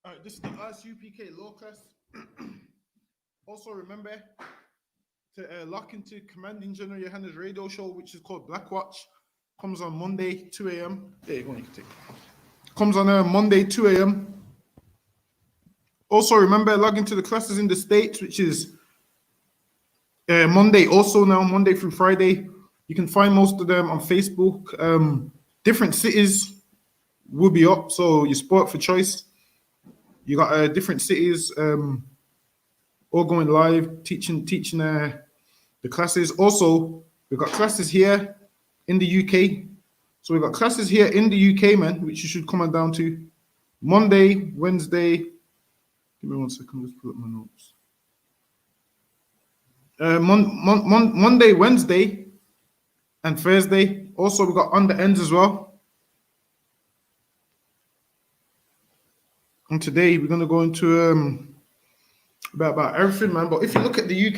All right, this is the I.S.U.P.K law class. Also remember to lock into Commanding General Yohanna's radio show, which is called Black Watch. Comes on Monday, 2 a.m. There you go, you can take it. Comes on Monday, 2 a.m. Also remember, log into the classes in the States, which is Monday also now, Monday through Friday. You can find most of them on Facebook. Different cities will be up, so your sport for choice. You got different cities all going live, teaching the classes. Also, we've got classes here in the UK. So we've got classes here in the UK, man, which you should come on down to. Monday, Wednesday. Give me 1 second, let's pull up my notes. Monday, Wednesday, and Thursday. Also, we've got on the ends as well. And today we're going to go into about everything, man. But if you look at the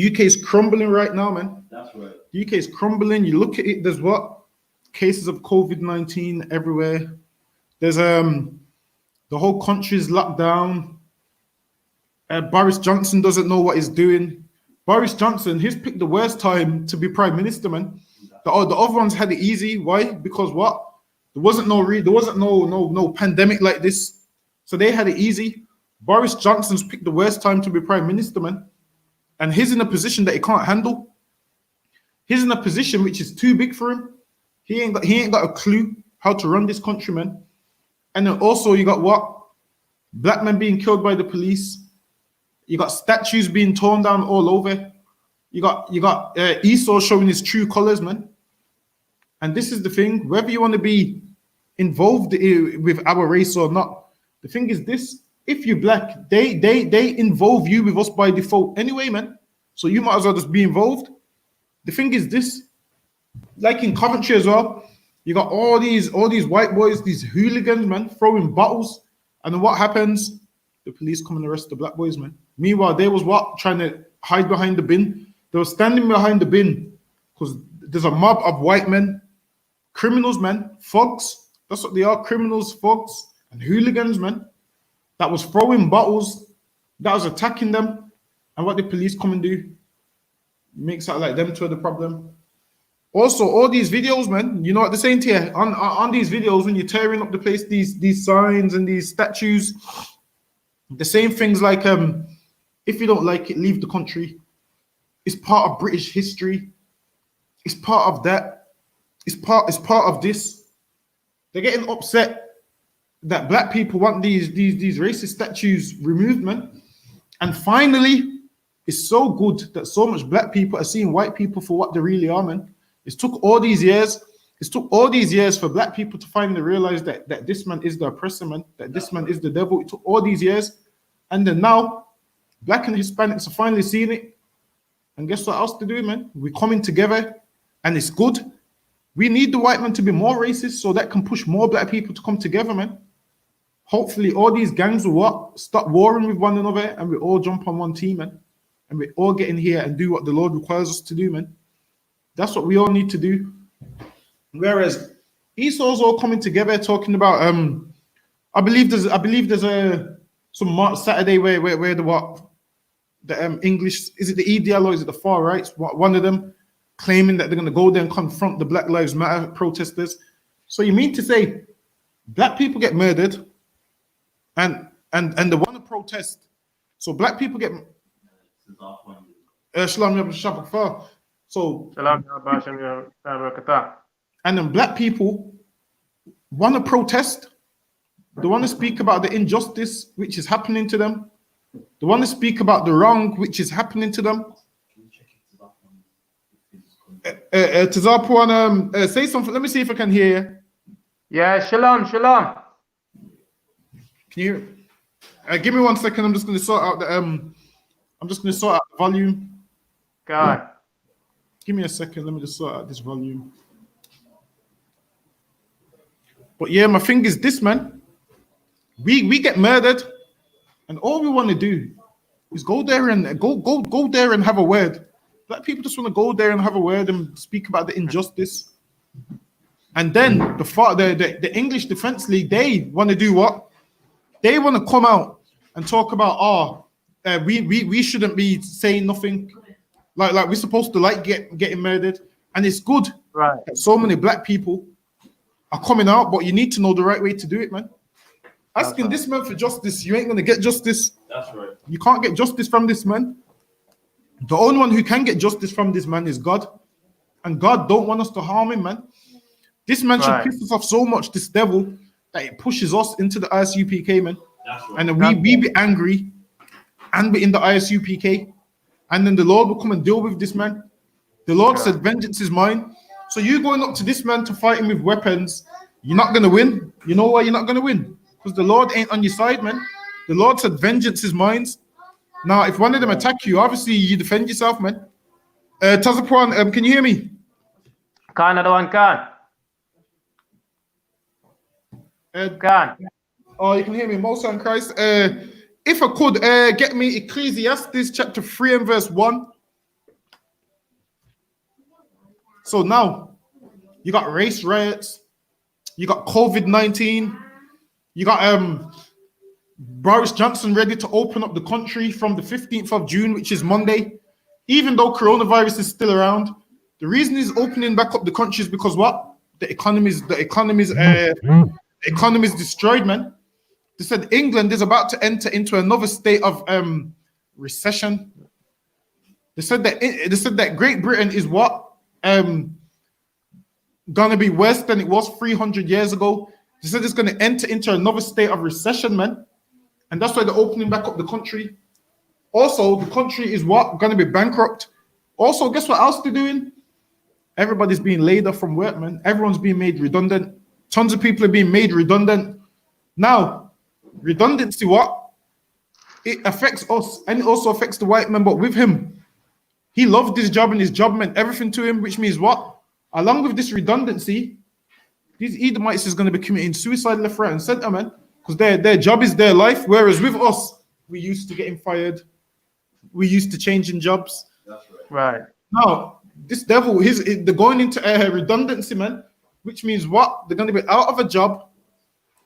UK is crumbling right now, man. That's right. The UK is crumbling. You look at it, there's what? Cases of COVID-19 everywhere. There's the whole country's locked down. Boris Johnson doesn't know what he's doing. Boris Johnson, he's picked the worst time to be prime minister, man. The other ones had it easy. Why? Because what? There wasn't no pandemic like this, so they had it easy. Boris Johnson's picked the worst time to be prime minister, man, and he's in a position that he can't handle. He's in a position which is too big for him. He ain't got a clue how to run this country, man. And then also you got what? Black men being killed by the police. You got statues being torn down all over. You got Esau showing his true colors, man. And this is the thing, whether you want to be involved with our race or not, the thing is this: if you're black, they involve you with us by default anyway, man. So you might as well just be involved. The thing is this, like in Coventry as well, you got all these white boys, these hooligans, man, throwing bottles, and then what happens? The police come and arrest the black boys, man. Meanwhile, they was what? Trying to hide behind the bin. They were standing behind the bin because there's a mob of white men, criminals, man, thugs. That's what they are, criminals, thugs, and hooligans, man. That was throwing bottles, that was attacking them. And what the police come and do? Makes out like them two are the problem. Also, all these videos, man, you know what they're saying to you? On these videos, when you're tearing up the place, these signs and these statues, the same things like, if you don't like it, leave the country. It's part of British history. It's part of that. It's part of this. They're getting upset that black people want these racist statues removed, man. And finally, it's so good that so much black people are seeing white people for what they really are, man. It took all these years. It took all these years for black people to finally realize that this man is the oppressor, man. That this man is the devil. It took all these years, and then now, black and Hispanics are finally seeing it. And guess what else to do, man? We're coming together, and it's good. We need the white man to be more racist so that can push more black people to come together, man. Hopefully, all these gangs will what? Stop warring with one another, and we all jump on one team, man. And we all get in here and do what the Lord requires us to do, man. That's what we all need to do. Whereas Esau's all coming together talking about I believe there's some Saturday where the English, is it the EDL or is it the far right? One of them claiming that they're going to go there and confront the Black Lives Matter protesters. So you mean to say black people get murdered and they want to protest? So black people get SHALAM. So and then black people want to protest. They want to speak about the injustice which is happening to them. They want to speak about the wrong which is happening to them. Tazarpuan, say something. Let me see if I can hear you. Yeah, shalom. Can you hear? Give me 1 second. I'm just going to sort out the volume. God. Give me a second. Let me just sort out this volume. But yeah, my thing is this, man. We get murdered, and all we want to do is go there and go there and have a word. Black people just want to go there and have a word and speak about the injustice. And then the English Defence League, they want to do what? They want to come out and talk about, we shouldn't be saying nothing. Like we're supposed to like getting murdered. And it's good Right. that so many black people are coming out, but you need to know the right way to do it, man. Asking this man for justice, you ain't gonna get justice. That's right. You can't get justice from this man. The only one who can get justice from this man is God. And God don't want us to harm him, man. This man should piss us off so much, this devil, that it pushes us into the I.S.U.P.K, man. That's right. And then we be angry and be in the I.S.U.P.K. And then the Lord will come and deal with this man. The Lord said, vengeance is mine. So you going up to this man to fight him with weapons, you're not going to win. You know why you're not going to win? Because the Lord ain't on your side, man. The Lord said, vengeance is mine. Now, if one of them attack you, obviously you defend yourself, man. Tazapwan, can you hear me? Khan, another one, Khan. Khan. Oh, you can hear me, Most on Christ. If I could get me Ecclesiastes chapter 3 and verse 1. So now, you got race riots, you got COVID-19, you got Boris Johnson ready to open up the country from the 15th of June, which is Monday. Even though coronavirus is still around, the reason he's opening back up the country is because what? The economy is destroyed, man. They said England is about to enter into another state of recession. They said that Great Britain is what? Gonna be worse than it was 300 years ago. They said it's gonna enter into another state of recession, man. And that's why they're opening back up the country. Also, the country is what? Gonna be bankrupt. Also, guess what else they're doing? Everybody's being laid off from work, man. Everyone's being made redundant. Tons of people are being made redundant. Now, redundancy, what? It affects us, and it also affects the white man, but with him. He loved his job, and his job meant everything to him, which means what? Along with this redundancy, these Edomites is going to be committing suicide left, right, and center, man. Because their job is their life. Whereas with us, we used to getting fired. We used to changing jobs. That's right. Right. Now, this devil, they're going into redundancy, man. Which means what? They're going to be out of a job.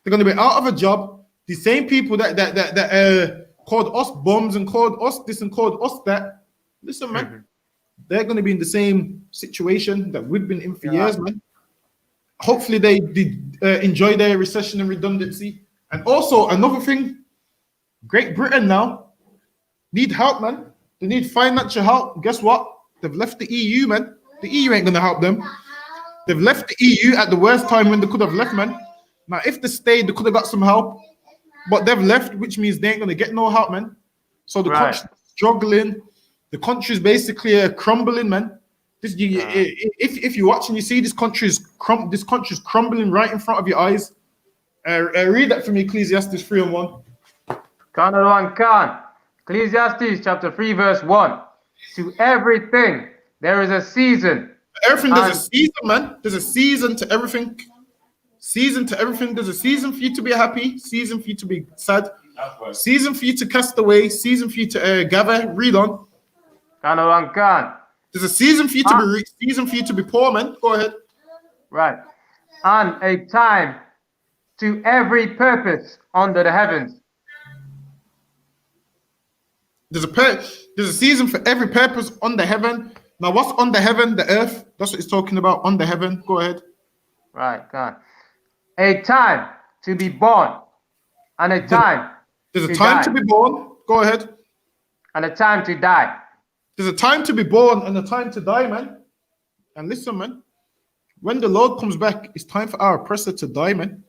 They're going to be out of a job. The same people that called us bums and called us this and called us that. Listen, man. They're going to be in the same situation that we've been in for years, man. Hopefully they did enjoy their recession and redundancy. And also another thing, Great Britain now need help, man. They need financial help. Guess what? They've left the EU, man. The EU ain't going to help them. They've left the EU at the worst time when they could have left, man. Now, if they stayed, they could have got some help. But they've left, which means they ain't going to get no help, man. So the country's struggling. The country's basically crumbling, man. If you watch and you see this country's crumbling right in front of your eyes. Read that for me, Ecclesiastes 3 and 1. Khan, another one, Khan. Ecclesiastes chapter 3 verse 1. To everything there is a season. Everything, there's a season, man. There's a season to everything. Season to everything. There's a season for you to be happy. Season for you to be sad. Season for you to cast away. Season for you to gather. Read on. Khan. There's a season for you to be rich. Season for you to be poor, man. Go ahead. Right. And a time to every purpose under the heavens. There's a season for every purpose under heaven. Now, what's under heaven? The earth. That's what it's talking about. Under heaven. Go ahead. Right, God. A time to be born, and a time. There's a time to be born. Go ahead. And a time to die. There's a time to be born and a time to die, man. And listen, man. When the Lord comes back, it's time for our oppressor to die, man.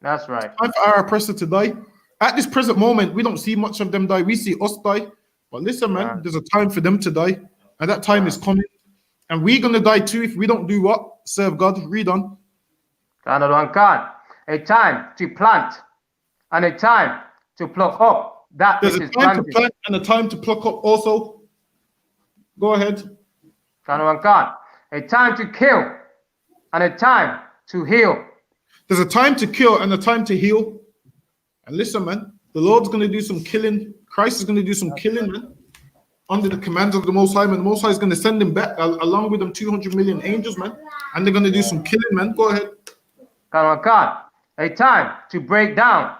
That's right. It's time for our oppressor to die. At this present moment, we don't see much of them die. We see us die. But listen, man, there's a time for them to die. And that time is coming. And we're going to die too if we don't do what? Serve God. Read on. A time to plant and a time to pluck up that There's which a is time planted. to plant and a time to pluck up also. Go ahead. A time to kill and a time to heal. There's a time to kill and a time to heal. And listen, man, the Lord's going to do some killing. Christ is going to do some killing, man. under the commands of the Most High, man. The Most High is going to send them back along with them 200 million angels, man. And they're going to do some killing, man. Go ahead. A time to break down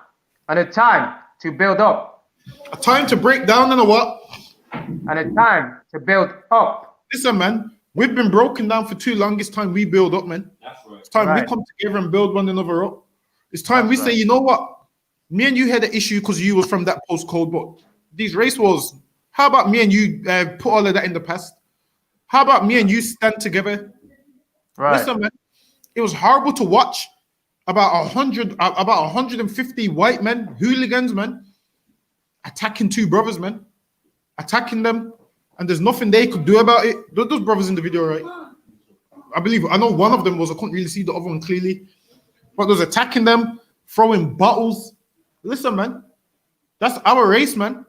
and a time to build up. A time to break down and a what? And a time to build up. Listen, man. We've been broken down for too long. It's time we build up, man. That's right. It's time we come together and build one another up. It's time we say, you know what? Me and you had an issue because you was from that postcode, but these race wars, how about me and you put all of that in the past? How about me and you stand together? Right. Listen, man, it was horrible to watch about 150 white men, hooligans, man, attacking two brothers, man, attacking them, and there's nothing they could do about it. Those brothers in the video, right? I know one of them was, I couldn't really see the other one clearly, but was attacking them, throwing bottles. Listen, man, that's our race, man.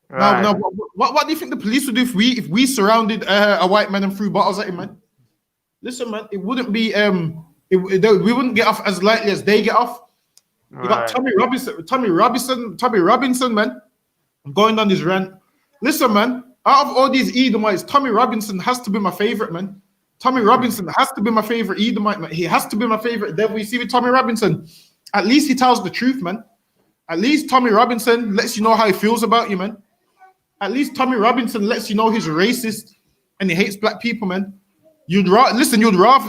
Right. Now, what do you think the police would do if we surrounded a white man and threw bottles at him, man? Listen, man, it wouldn't be we wouldn't get off as lightly as they get off. You got Tommy Robinson, man. I'm going on this rant. Listen, man, out of all these Edomites, Tommy Robinson has to be my favorite, man. Tommy Robinson has to be my favorite Edomite, man. He has to be my favorite devil. You see with Tommy Robinson, at least he tells the truth, man. At least Tommy Robinson lets you know how he feels about you, man. At least Tommy Robinson lets you know he's racist and he hates black people, man. You'd rather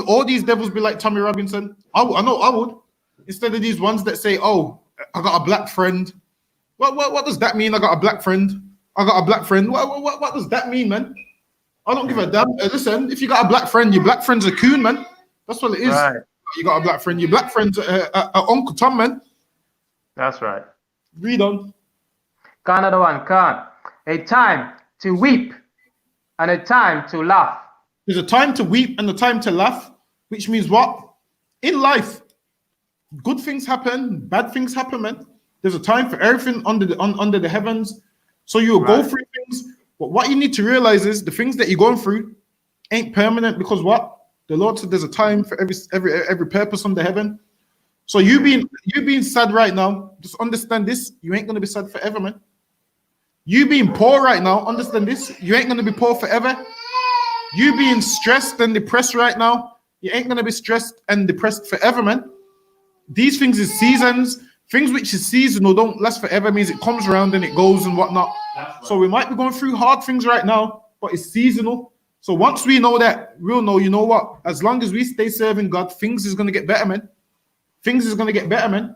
all these devils be like Tommy Robinson. I know I would. Instead of these ones that say, oh, I got a black friend. What does that mean? I got a black friend. I got a black friend. What does that mean, man? I don't give a damn. Listen, if you got a black friend, your black friend's a coon, man. That's what it is. Right. You got a black friend. Your black friend's Uncle Tom, man. That's right. Read on. Another one, Khan. A time to weep and a time to laugh. There's a time to weep and a time to laugh, which means what? In life, good things happen, bad things happen, man. There's a time for everything under the heavens. So you'll go through things, but what you need to realize is the things that you're going through ain't permanent, because what? The Lord said there's a time for every purpose under heaven. So you being sad right now, just understand this, you ain't gonna be sad forever, man. You being poor right now, understand this, you ain't gonna be poor forever. You being stressed and depressed right now, you ain't gonna be stressed and depressed forever, man. These things is seasons. Things which is seasonal don't last forever, means it comes around and it goes and whatnot. Right. So we might be going through hard things right now, but it's seasonal. So once we know that, we'll know, you know what? As long as we stay serving God, things is gonna get better, man. Things is gonna get better, man.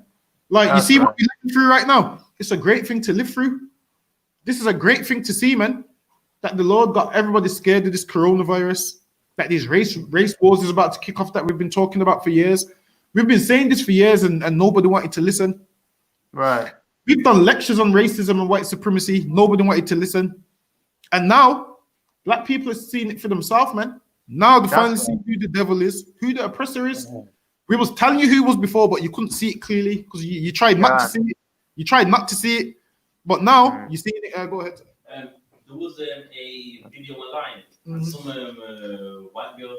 Like, you see what we're living through right now? It's a great thing to live through. This is a great thing to see, man. That the Lord got everybody scared of this coronavirus, that these race wars is about to kick off, that we've been talking about for years. We've been saying this for years and nobody wanted to listen. Right. We've done lectures on racism and white supremacy. Nobody wanted to listen. And now, black people are seeing it for themselves, man. Now they finally see who the devil is, who the oppressor is. We was telling you who was before, but you couldn't see it clearly because you tried not to see it. You tried not to see it. But now, you see it. Go ahead. There was a video online. Some white girl,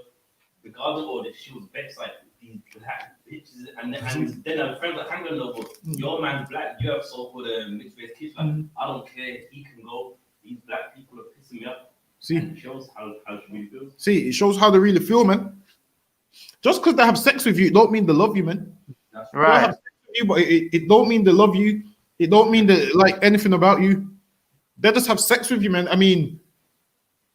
regardless of this, she was vexed like these black bitches, and then her friends like, hang on, no, but your man's black, you have so-called mixed race kids. Like, I don't care, he can go. These black people are pissing me off. See, and it shows how she really feels. See, it shows how they really feel, man. Just because they have sex with you, it don't mean they love you, man. That's right. They have sex with you, but it don't mean they love you. It don't mean they like anything about you. They just have sex with you, man. I mean,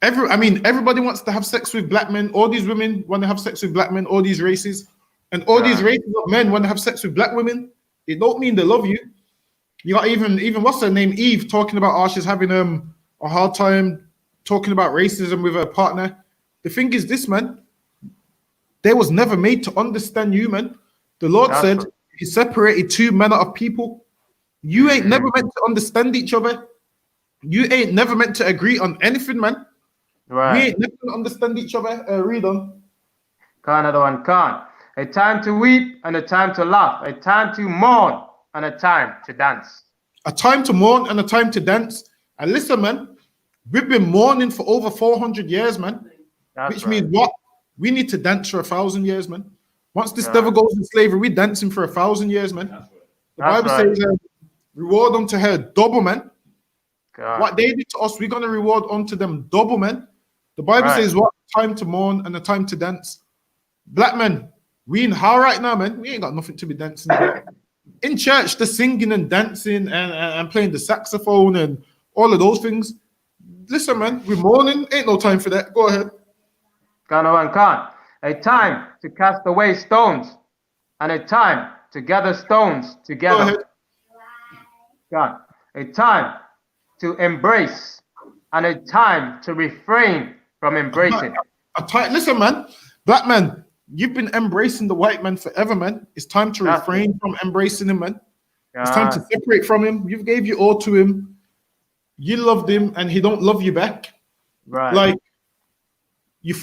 everybody wants to have sex with black men. All these women want to have sex with black men. All these races, and all these races of men want to have sex with black women. It don't mean they love you. You got even what's her name, Eve, talking about she's having a hard time talking about racism with her partner. The thing is this, man. They was never made to understand you, man. The Lord said He separated two manner of people. You ain't never meant to understand each other. You ain't never meant to agree on anything, man. Right. We ain't never gonna understand each other. Read on. Another one, Khan. A time to weep and a time to laugh. A time to mourn and a time to dance. A time to mourn and a time to dance. And listen, man, we've been mourning for over 400 years, man. Which means what? We need to dance for 1,000 years, man. Once this devil goes in slavery, we're dancing for 1,000 years, man. The Bible says, reward unto her double, man. God. What they did to us, we're gonna reward unto them double, man. The Bible says what? Time to mourn and a time to dance. Black men, we in hell right now, man. We ain't got nothing to be dancing about. In church, the singing and dancing and playing the saxophone and all of those things. Listen, man, we're mourning. Ain't no time for that. Go ahead. Khan. A time to cast away stones and a time to gather stones Go together. ahead. God. A time to embrace and a time to refrain from embracing. Listen, man, black man, you've been embracing the white man forever, man. It's time to refrain from embracing him, man. It's time to separate from him. You've gave your all to him. You loved him, and he don't love you back. Right. Like you're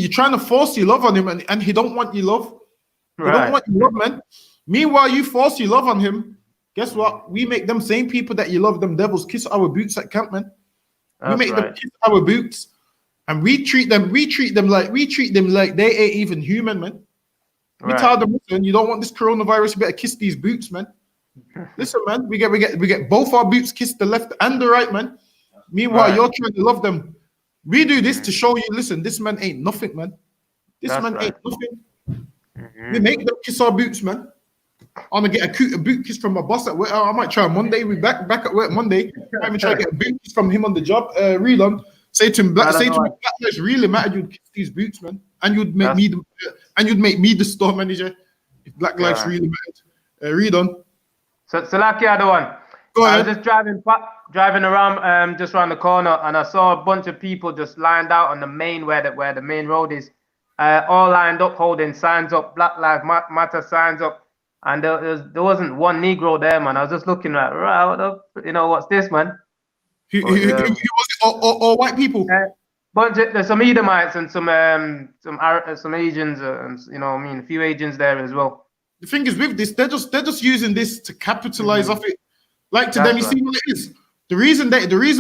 trying to force your love on him, and he don't want your love. He don't want your love, man. Meanwhile, you force your love on him. Guess what? We make them same people that you love, them devils, kiss our boots at camp, man. We make them kiss our boots. And we treat them like they ain't even human, man. We tell them, listen, you don't want this coronavirus, you better kiss these boots, man. Listen, man, we get both our boots kissed, the left and the right, man. Meanwhile, you're trying to love them. We do this to show you, listen, this man ain't nothing, man. This man ain't nothing. We make them kiss our boots, man. I'm gonna get a boot kiss from my boss at work. I might try Monday. We back at work Monday. I might try to get a boot kiss from him on the job. Real on. Say to him, black lives really matter. You'd kiss these boots, man, and you'd make me the store manager if black lives really mattered. Read on. So like the other one. Go ahead. I was just driving around just around the corner, and I saw a bunch of people just lined out on the main where the main road is, all lined up holding signs up, Black Lives Matter signs up, and there wasn't one Negro there, man. I was just looking at what's this, man? Who was it? Or white people? There's some Edomites and some Asians, and a few Asians there as well. The thing is with this, they're just using this to capitalize off it. Like to them, you see what it is. The reason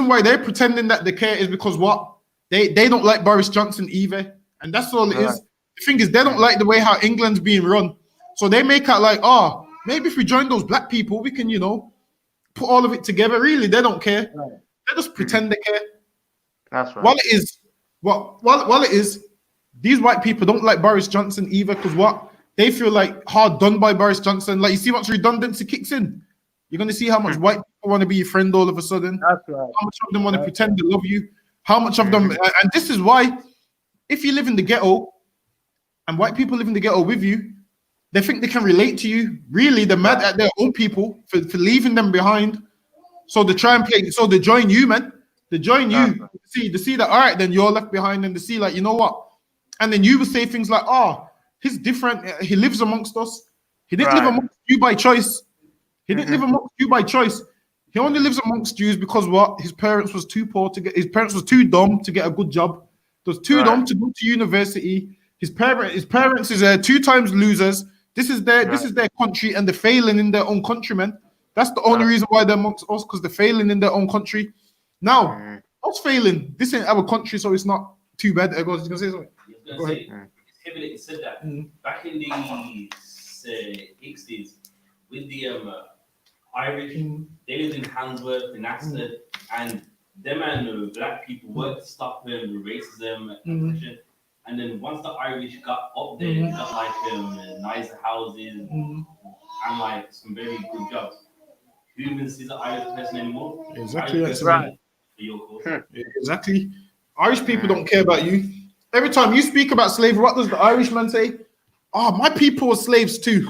why they're pretending that they care is because what they don't like Boris Johnson either, and that's all it is. The thing is, they don't like the way how England's being run, so they make out like, maybe if we join those black people, we can, put all of it together. Really, they don't care. They just pretend they care. That's right. While it is, these white people don't like Boris Johnson either, because what they feel like hard done by Boris Johnson. Like you see, once redundancy kicks in, you're gonna see how much white people want to be your friend all of a sudden. That's right. How much of them want to pretend to love you? How much of them? And this is why, if you live in the ghetto, and white people live in the ghetto with you, they think they can relate to you. Really, they're mad at their own people for leaving them behind. So they try and play. So they join you, man. They join you. To see that, all right, then you're left behind, and to see like, you know what? And then you will say things like, he's different. He lives amongst us. He didn't live amongst you by choice. He didn't live amongst you by choice. He only lives amongst Jews because what? His parents was too poor to get. His parents was too dumb to get a good job. They was too dumb to go to university. His parents is 2 times losers. This is their country, and they're failing in their own country, man. That's the only reason why they're amongst us, because they're failing in their own country. Now, us failing, this ain't our country, so it's not too bad. I was gonna say something. Go ahead. It's heavy that you said that. Back in the 60s, with the Irish, they lived in Handsworth, in Aston, and them and black people worked to stop racism and oppression. And then once the Irish got up there, they got like nicer houses and like some very good jobs. Who even sees the Irish person anymore? Exactly. That's right. Exactly. Irish people don't care about you. Every time you speak about slavery, what does the Irishman say? My people were slaves too.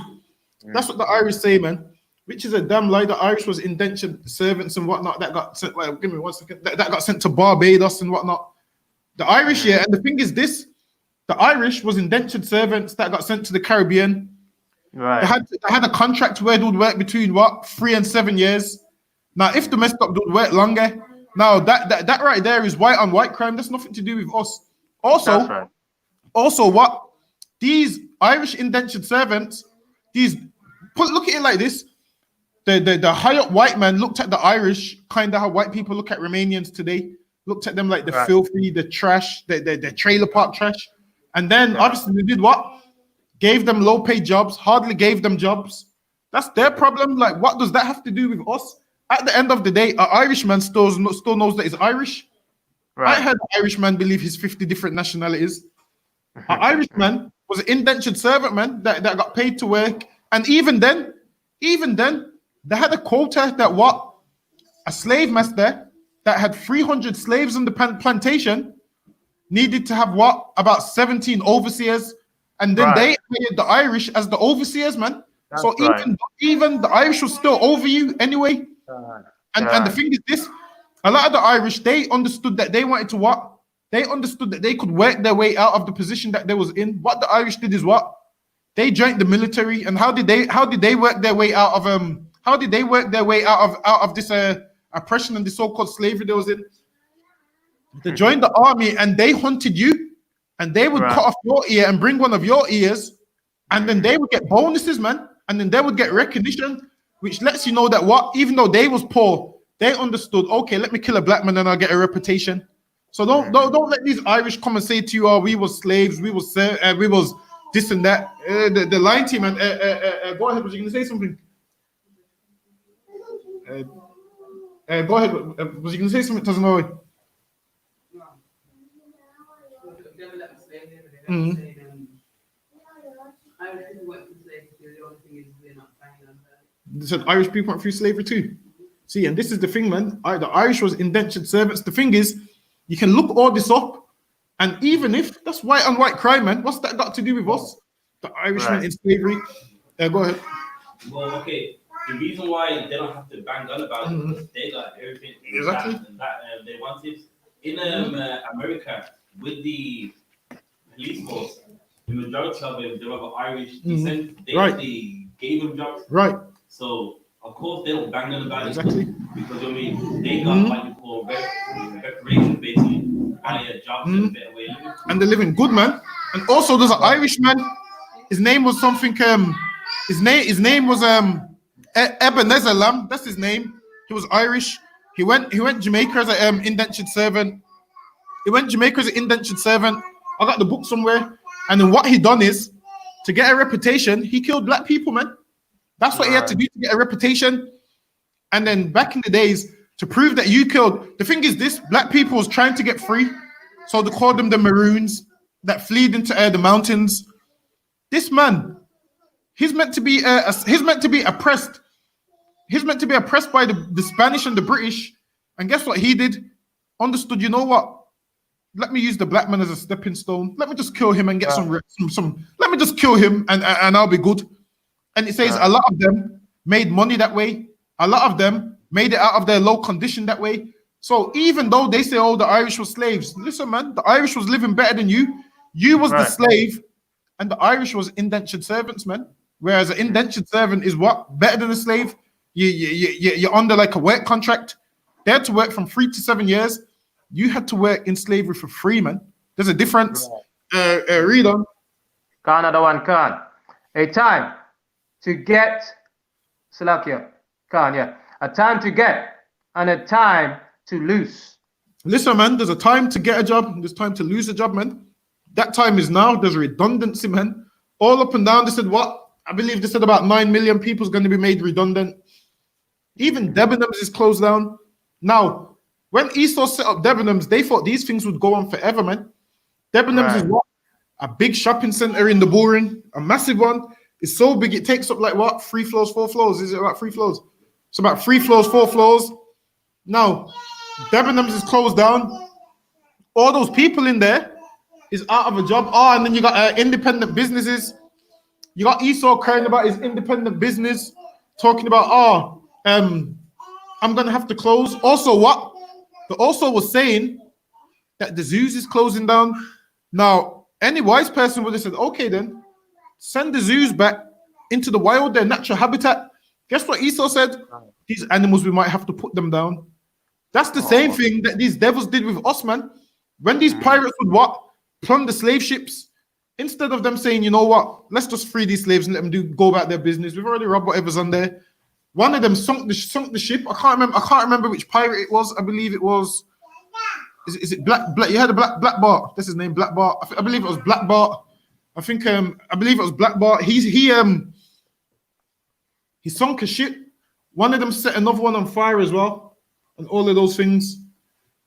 That's what the Irish say, man. Which is a damn lie. The Irish was indentured servants and whatnot that got sent. Give me 1 second. That got sent to Barbados and whatnot. The Irish, and the thing is this: the Irish was indentured servants that got sent to the Caribbean. Right. They had a contract where they would work between 3 and 7 years. Now, if they messed up, they would work longer. Now, that right there is white on white crime. That's nothing to do with us. Also, what these Irish indentured servants, look at it like this: the high up white man looked at the Irish kind of how white people look at Romanians today. Looked at them like the filthy, the trash, the trailer park trash, and then obviously they did what? Gave them low paid jobs, hardly gave them jobs. That's their problem. Like, what does that have to do with us? At the end of the day, an Irishman still knows that he's Irish. Right. I heard an Irishman believe he's 50 different nationalities. An Irishman was an indentured servant, man, that got paid to work. And even then, they had a quota that what? A slave master that had 300 slaves on the plantation needed to have what? About 17 overseers. And then they hired the Irish as the overseers, man. That's so even the Irish was still over you anyway. And the thing is this, a lot of the Irish, they understood that they wanted to what? They understood that they could work their way out of the position that they was in. What the Irish did is what? They joined the military. And how did they work their way out of this oppression and the so-called slavery they was in? They joined the army and they hunted you, and they would cut off your ear and bring one of your ears, and then they would get bonuses, man, and then they would get recognition, which lets you know that what? Even though they was poor, they understood, okay, let me kill a black man and I'll get a reputation. So don't let these Irish come and say to you, oh, we was slaves, we was this and that. The line team, and go ahead, was you gonna say something? Go ahead, was you gonna say something, Tazanoy? They said Irish people went through slavery too. See, and this is the thing, man. The Irish was indentured servants. The thing is, you can look all this up, and even if that's white on white crime, man, what's that got to do with us? The Irish went in slavery. Go ahead. Well, okay. The reason why they don't have to bang on about it because they got everything Exactly. that they wanted. In America, with the police force, the majority of them, they were Irish descent. They gave them jobs. Right. So, of course, they don't bang on about Exactly. it because, I mean, they got what you call reparations, basically, higher jobs and better way of living. And they're living good, man. And also, there's an Irishman. His name was something. His name was Ebenezer Lamb. That's his name. He was Irish. He went Jamaica as an indentured servant. I got the book somewhere. And then what he done is, to get a reputation, he killed black people, man. That's what he had to do to get a reputation. And then back in the days, to prove that you killed, the thing is this, black people was trying to get free. So they called them the Maroons that fled into the mountains. This man, he's meant to be oppressed. He's meant to be oppressed by the Spanish and the British. And guess what he did? Understood, you know what? Let me use the black man as a stepping stone. Let me just kill him and get some. Let me just kill him and I'll be good. And it says a lot of them made money that way. A lot of them made it out of their low condition that way. So even though they say, oh, the Irish were slaves, listen, man, the Irish was living better than you. You was the slave, and the Irish was indentured servants, man. Whereas an indentured servant is what? Better than a slave. You're under like a work contract. They had to work from 3 to 7 years. You had to work in slavery for free, man. There's a difference. Read on. Another one, Khan. A time to get, Salakia, Khan, yeah. A time to get and a time to lose. Listen, man, there's a time to get a job. There's time to lose a job, man. That time is now. There's redundancy, man. All up and down, they said what? I believe they said about 9 million people is going to be made redundant. Even Debenhams is closed down. Now, when I.S.U.P.K set up Debenhams, they thought these things would go on forever, man. Debenhams is what? A big shopping center in the Burin, a massive one. It's so big, it takes up like what? 3 floors, 4 floors. Is it about 3 floors? It's about 3 floors, 4 floors. Now, Debenhams is closed down. All those people in there is out of a job. Oh, and then you got independent businesses. You got I.S.U.P.K crying about his independent business, talking about, I'm going to have to close. Also, what? The also was saying that the zoos is closing down. Now, any wise person would have said, okay, then send the zoos back into the wild, their natural habitat. Guess what I.S.U.P.K said? These animals, we might have to put them down. That's the same thing that these devils did with us, man. When these pirates would what? Plunder slave ships. Instead of them saying, you know what? Let's just free these slaves and let them go about their business. We've already robbed whatever's on there. One of them sunk the ship. I can't remember which pirate it was. I believe it was. Is it Black? You had a Black Bart. That's his name, Black Bart. I believe it was Black Bart. I believe it was Black Bart. He sunk a ship, One of them set another one on fire as well, and all of those things.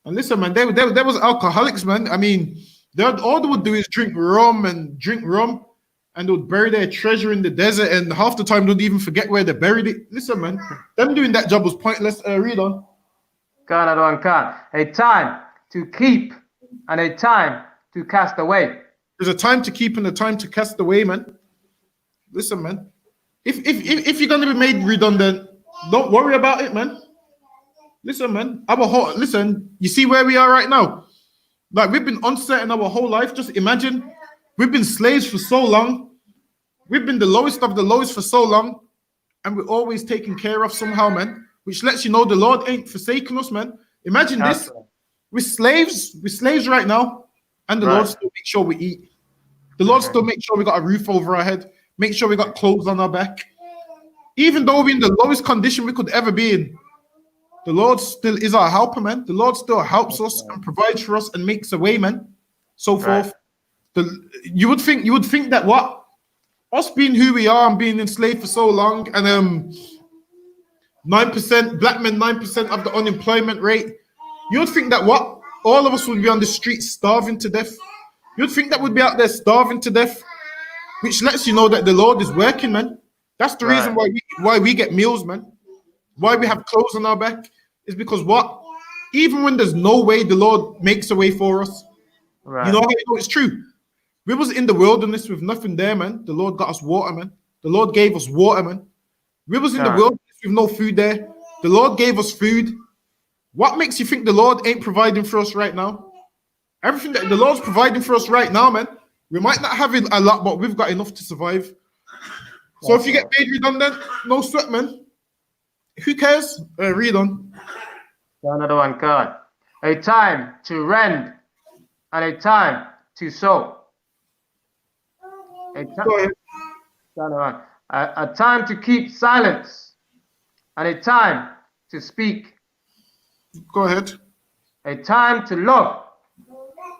And listen, man, they was alcoholics, man. I mean, all they would do is drink rum, and they would bury their treasure in the desert, and half the time they'd even forget where they buried it. Listen, man, them doing that job was pointless. Read on. A time to keep and a time to cast away. There's a time to keep and a time to cast away, man. Listen, man. If you're gonna be made redundant, don't worry about it, man. Listen, man. Listen, you see where we are right now? Like, we've been uncertain our whole life. Just imagine, we've been slaves for so long. We've been the lowest of the lowest for so long, and we're always taken care of somehow, man. Which lets you know the Lord ain't forsaken us, man. Imagine this. We're slaves right now, and the Lord still makes sure we eat. The Lord still makes sure we got a roof over our head, make sure we got clothes on our back. Even though we're in the lowest condition we could ever be in, the Lord still is our helper, man. The Lord still helps us and provides for us and makes a way, man. So forth. You would think that what? Us being who we are and being enslaved for so long, and 9%, black men, 9% of the unemployment rate. You'd think that what? All of us would be on the streets starving to death. You'd think that we'd be out there starving to death, which lets you know that the Lord is working, man. That's the reason why we get meals, man. Why we have clothes on our back is because what? Even when there's no way, the Lord makes a way for us. You know how you know it's true? We was in the wilderness with nothing there, man. The Lord got us water, man. The Lord gave us water, man. We was in the wilderness with no food there. The Lord gave us food. What makes you think the Lord ain't providing for us right now? Everything that the Lord's providing for us right now, man. We might not have a lot, but we've got enough to survive. So if you get made redundant, no sweat, man. Who cares? Read on. Another one, God. A time to rend and a time to sow. A time to keep silence and a time to speak. Go ahead. A time to love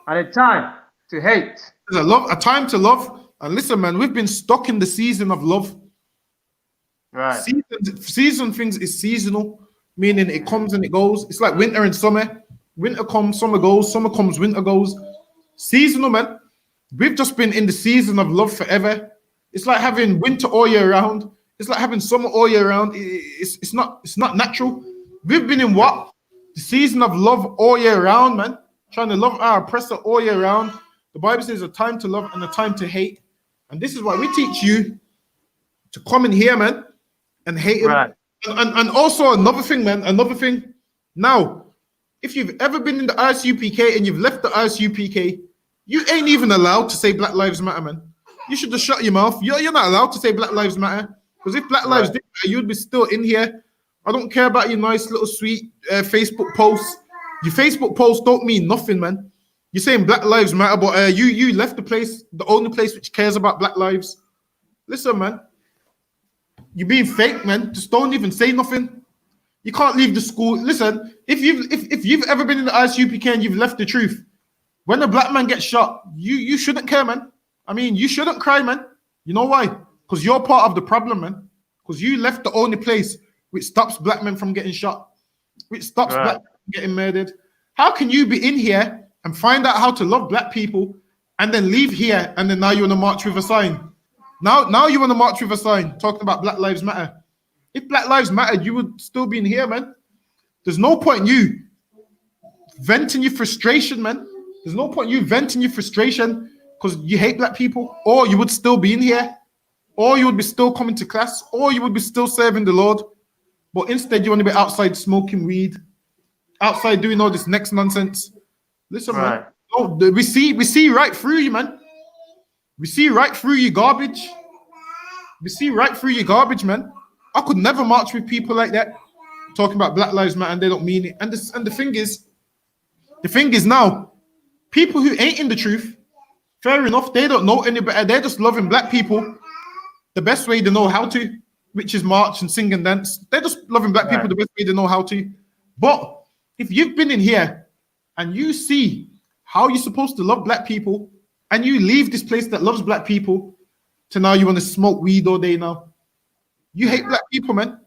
and a time to hate. There's a time to love. And listen, man, we've been stuck in the season of love. Right. Season things is seasonal, meaning it comes and it goes. It's like winter and summer. Winter comes, summer goes. Summer comes, winter goes. Seasonal, man. We've just been in the season of love forever. It's like having winter all year round. It's like having summer all year round. It's not natural. We've been in what? The season of love all year round, man. Trying to love our oppressor all year round. The Bible says a time to love and a time to hate. And this is why we teach you to come in here, man, and hate him. Right. And also another thing, man, Now, if you've ever been in the I.S.U.P.K and you've left the I.S.U.P.K, you ain't even allowed to say Black Lives Matter, man. You should just shut your mouth. You're not allowed to say Black Lives Matter. Because if Black Lives did matter, you'd be still in here. I don't care about your nice little sweet Facebook posts. Your Facebook posts don't mean nothing, man. You're saying Black Lives Matter, but you left the place, the only place which cares about Black lives. Listen, man. You're being fake, man. Just don't even say nothing. You can't leave the school. Listen, if you've ever been in the I.S.U.P.K and you've left the truth, when a black man gets shot, you shouldn't care, man. I mean, you shouldn't cry, man. You know why? Because you're part of the problem, man. Because you left the only place which stops black men from getting shot, which stops black men from getting murdered. How can you be in here and find out how to love black people and then leave here and then now you want to march with a sign? Now you want to march with a sign talking about Black Lives Matter. If Black Lives Matter, you would still be in here, man. There's no point in you venting your frustration, man. There's no point in you venting your frustration because you hate black people, or you would still be in here, or you would be still coming to class, or you would be still serving the Lord. But instead, you want to be outside smoking weed, outside doing all this next nonsense. Listen, man. No, we see right through you, man. We see right through your garbage. We see right through your garbage, man. I could never march with people like that, talking about Black Lives Matter and they don't mean it. And the thing is now, people who ain't in the truth, fair enough, they don't know any better. They're just loving black people the best way they know how to, which is march and sing and dance. They're just loving black people the best way they know how to. But if you've been in here and you see how you're supposed to love black people and you leave this place that loves black people to now you want to smoke weed all day now. You hate black people, man.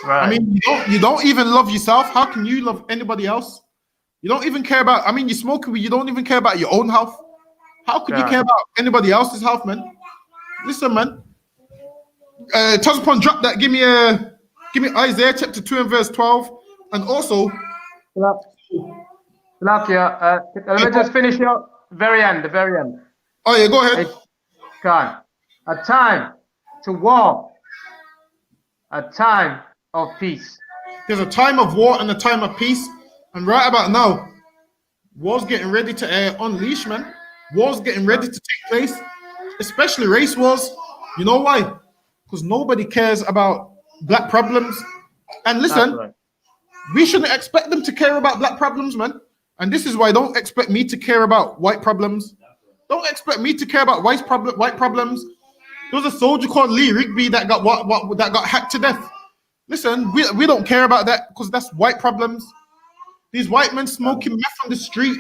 Right. I mean, you don't even love yourself. How can you love anybody else? You don't even care about. I mean, you're smoking weed. You don't even care about your own health. How could you care about anybody else's health, man? Listen, man. Tazapon, drop that. Give me Isaiah chapter 2 and verse 12, and also. Let me just finish up. The very end. Oh yeah, go ahead. God, a time to war, a time of peace. There's a time of war and a time of peace, and right about now, war's getting ready to unleash, man. War's getting ready to take place, especially race wars. You know why? Because nobody cares about black problems. And listen, we shouldn't expect them to care about black problems, man. And this is why don't expect me to care about white problems. Don't expect me to care about white problems. There was a soldier called Lee Rigby that got hacked to death. Listen, we don't care about that because that's white problems. These white men smoking meth on the street.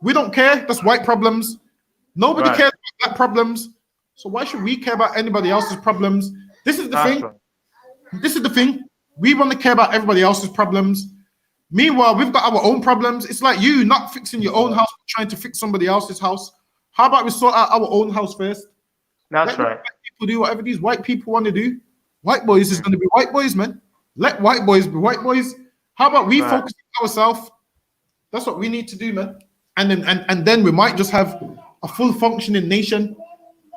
We don't care. That's white problems. Nobody cares about black problems. So why should we care about anybody else's problems? This is the thing. This is the thing. We want to care about everybody else's problems. Meanwhile, we've got our own problems. It's like you not fixing your own house, trying to fix somebody else's house. How about we sort out our own house first? That's right. People do whatever these white people want to do. White boys is going to be white boys, man. Let white boys be white boys. How about we focus on ourselves? That's what we need to do, man. And then we might just have a full functioning nation.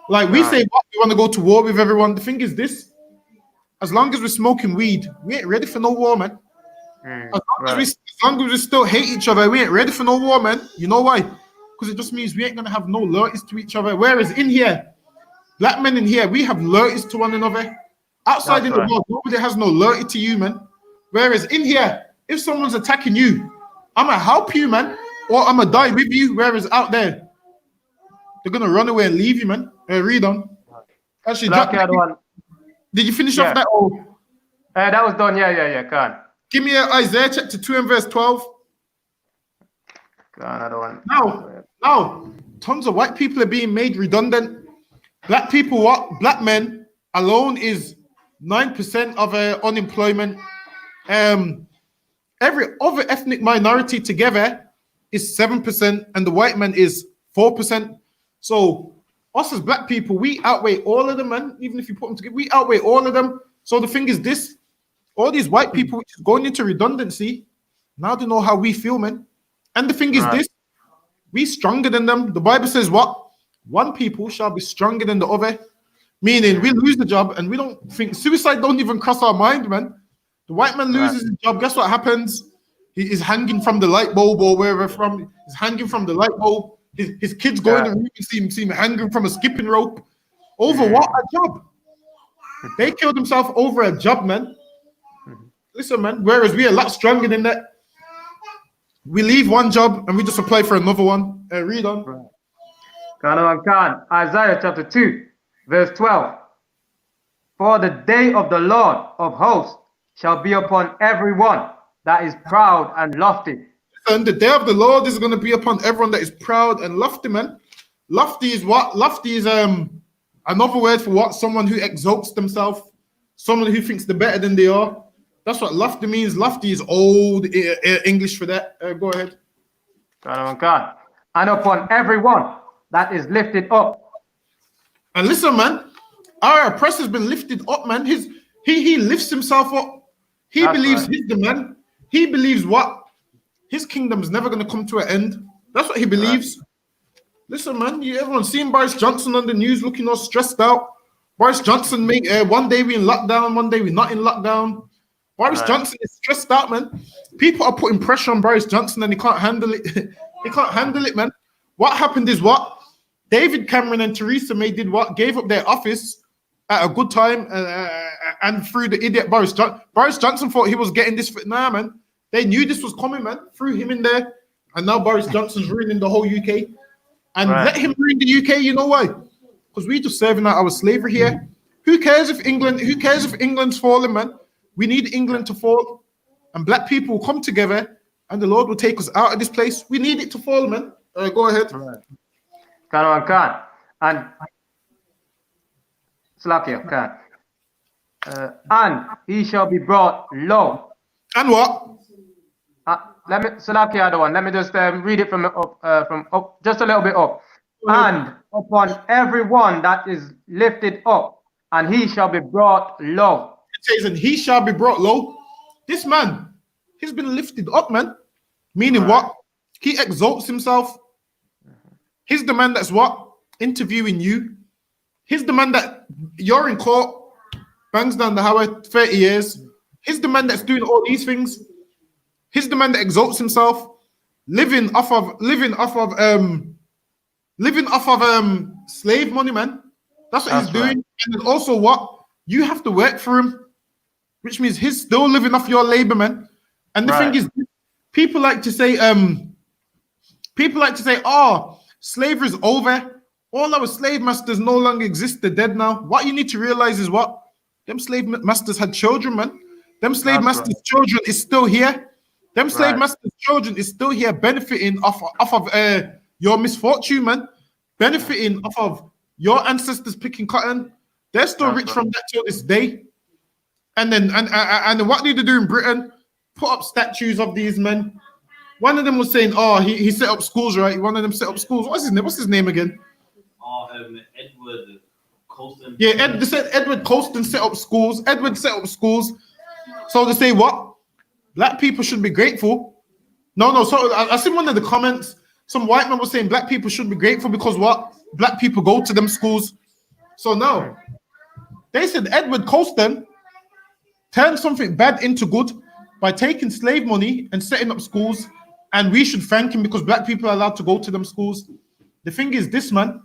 Like we say, we want to go to war with everyone. The thing is this: as long as we're smoking weed, we ain't ready for no war, man. As long as we still hate each other, we ain't ready for no war, man. You know why? Because it just means we ain't gonna have no loyalties to each other. Whereas in here, black men in here, we have loyalties to one another. Outside in the world, nobody has no loyalty to you, man. Whereas in here, if someone's attacking you, I'm gonna help you, man, or I'm gonna die with you. Whereas out there, they're gonna run away and leave you, man. Read on. Actually, did you finish off that? That was done. Yeah. Can. Give me Isaiah chapter 2 and verse 12. Another one. Now, tons of white people are being made redundant. Black people, black men alone is 9% of unemployment. Every other ethnic minority together is 7%, and the white man is 4%. So us as black people, we outweigh all of them, man. Even if you put them together, we outweigh all of them. So the thing is this: all these white people which is going into redundancy, now they know how we feel, man. And the thing is this: we stronger than them. The Bible says what? One people shall be stronger than the other. Meaning we lose the job and we don't think suicide don't even cross our mind, man. The white man loses his job. Guess what happens? He is hanging from the light bulb or wherever from. He's hanging from the light bulb. His kids go in the room and see him hanging from a skipping rope. Over what? A job. They killed themselves over a job, man. Listen, man. Whereas we are a lot stronger than that. We leave one job and we just apply for another one. Read on. Isaiah chapter 2, verse 12. For the day of the Lord of hosts shall be upon everyone that is proud and lofty. And the day of the Lord is going to be upon everyone that is proud and lofty, man. Lofty is what? Lofty is another word for what? Someone who exalts themselves, someone who thinks they're better than they are. That's what lofty means. Lofty is old English for that. Go ahead. And upon everyone that is lifted up. And listen, man, our oppressor's been lifted up, man. He lifts himself up. He believes he's the man. He believes what? His kingdom's never going to come to an end. That's what he believes. Listen, man, everyone's seen Boris Johnson on the news looking all stressed out. Boris Johnson one day we in lockdown, one day we're not in lockdown. Boris Johnson is stressed out, man. People are putting pressure on Boris Johnson and he can't handle it. He can't handle it, man. What happened is what? David Cameron and Theresa May did what? Gave up their office at a good time and through the idiot Boris Johnson. Boris Johnson thought he was getting this. Nah, man. They knew this was coming, man. Threw him in there. And now Boris Johnson's ruining the whole UK. And let him ruin the UK, you know why? Because we just serving out our slavery here. Who cares if England's falling, man? We need England to fall. And black people will come together and the Lord will take us out of this place. We need it to fall, man. Go ahead. And Slakia, And he shall be brought low. And what? Let me select the other one. Let me just read it from up, just a little bit up. And upon every one that is lifted up, and he shall be brought low. It says, and he shall be brought low. This man, he's been lifted up, man. Meaning what? He exalts himself. He's the man that's what? Interviewing you. He's the man that you're in court, bangs down the highway 30 years. He's the man that's doing all these things. He's the man that exalts himself, living off of slave money, man. That's what he's doing. And then also what? You have to work for him, which means he's still living off your labor, man. And the thing is, people like to say, oh, slavery is over. All our slave masters no longer exist. They're dead now. What you need to realize is what? Them slave masters had children, man. Them slave masters' children is still here. Them slave masters' children is still here benefiting off of your misfortune, man. Benefiting off of your ancestors picking cotton. They're still rich from that till this day. And then and what did they do in Britain? Put up statues of these men. One of them was saying, oh, he set up schools, right? One of them set up schools. What's his name? What's his name again? Edward Colston. Yeah, they said Edward Colston set up schools. Edward set up schools. So they say what? Black people should be grateful. No. So I seen one of the comments. Some white man was saying black people should be grateful because what? Black people go to them schools. So no. They said Edward Colston turned something bad into good by taking slave money and setting up schools, and we should thank him because black people are allowed to go to them schools. The thing is this, man,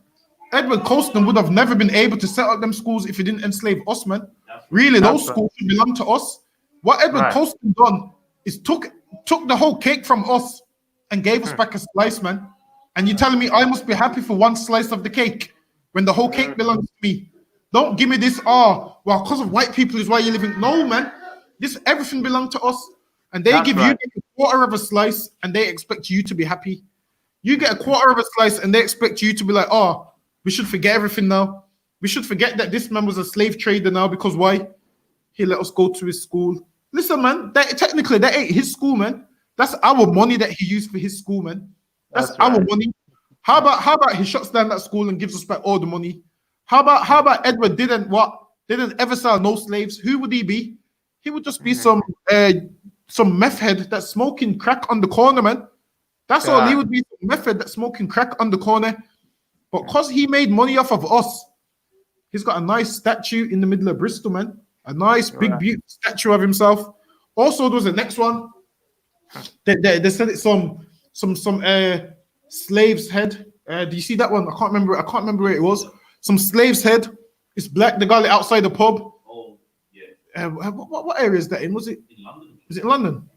Edward Colston would have never been able to set up them schools if he didn't enslave us, man. Really, those schools should belong to us. What Edward Colston done is took the whole cake from us and gave us back a slice, man. And you're telling me I must be happy for one slice of the cake when the whole cake belongs to me? Don't give me this, oh, well, because of white people is why you're living. No, man. This everything belongs to us. And they give you a quarter of a slice and they expect you to be happy. You get a quarter of a slice and they expect you to be like, oh, we should forget everything now. We should forget that this man was a slave trader now because why? He let us go to his school. Listen, man, technically that ain't his school, man. That's our money that he used for his school, man. That's our money. How about he shuts down that school and gives us back all the money? How about Edward didn't ever sell no slaves? Who would he be? He would just be some meth head that's smoking crack on the corner, man. That's all he would be, some meth head that's smoking crack on the corner. But because he made money off of us, he's got a nice statue in the middle of Bristol, man. A nice big beautiful statue of himself. Also, there was the next one. They said it's some slave's head. Do you see that one? I can't remember where it was. Some slave's head. It's black. They got it outside the pub. Oh, yeah. What area is that in? Was it in London? Is it in London?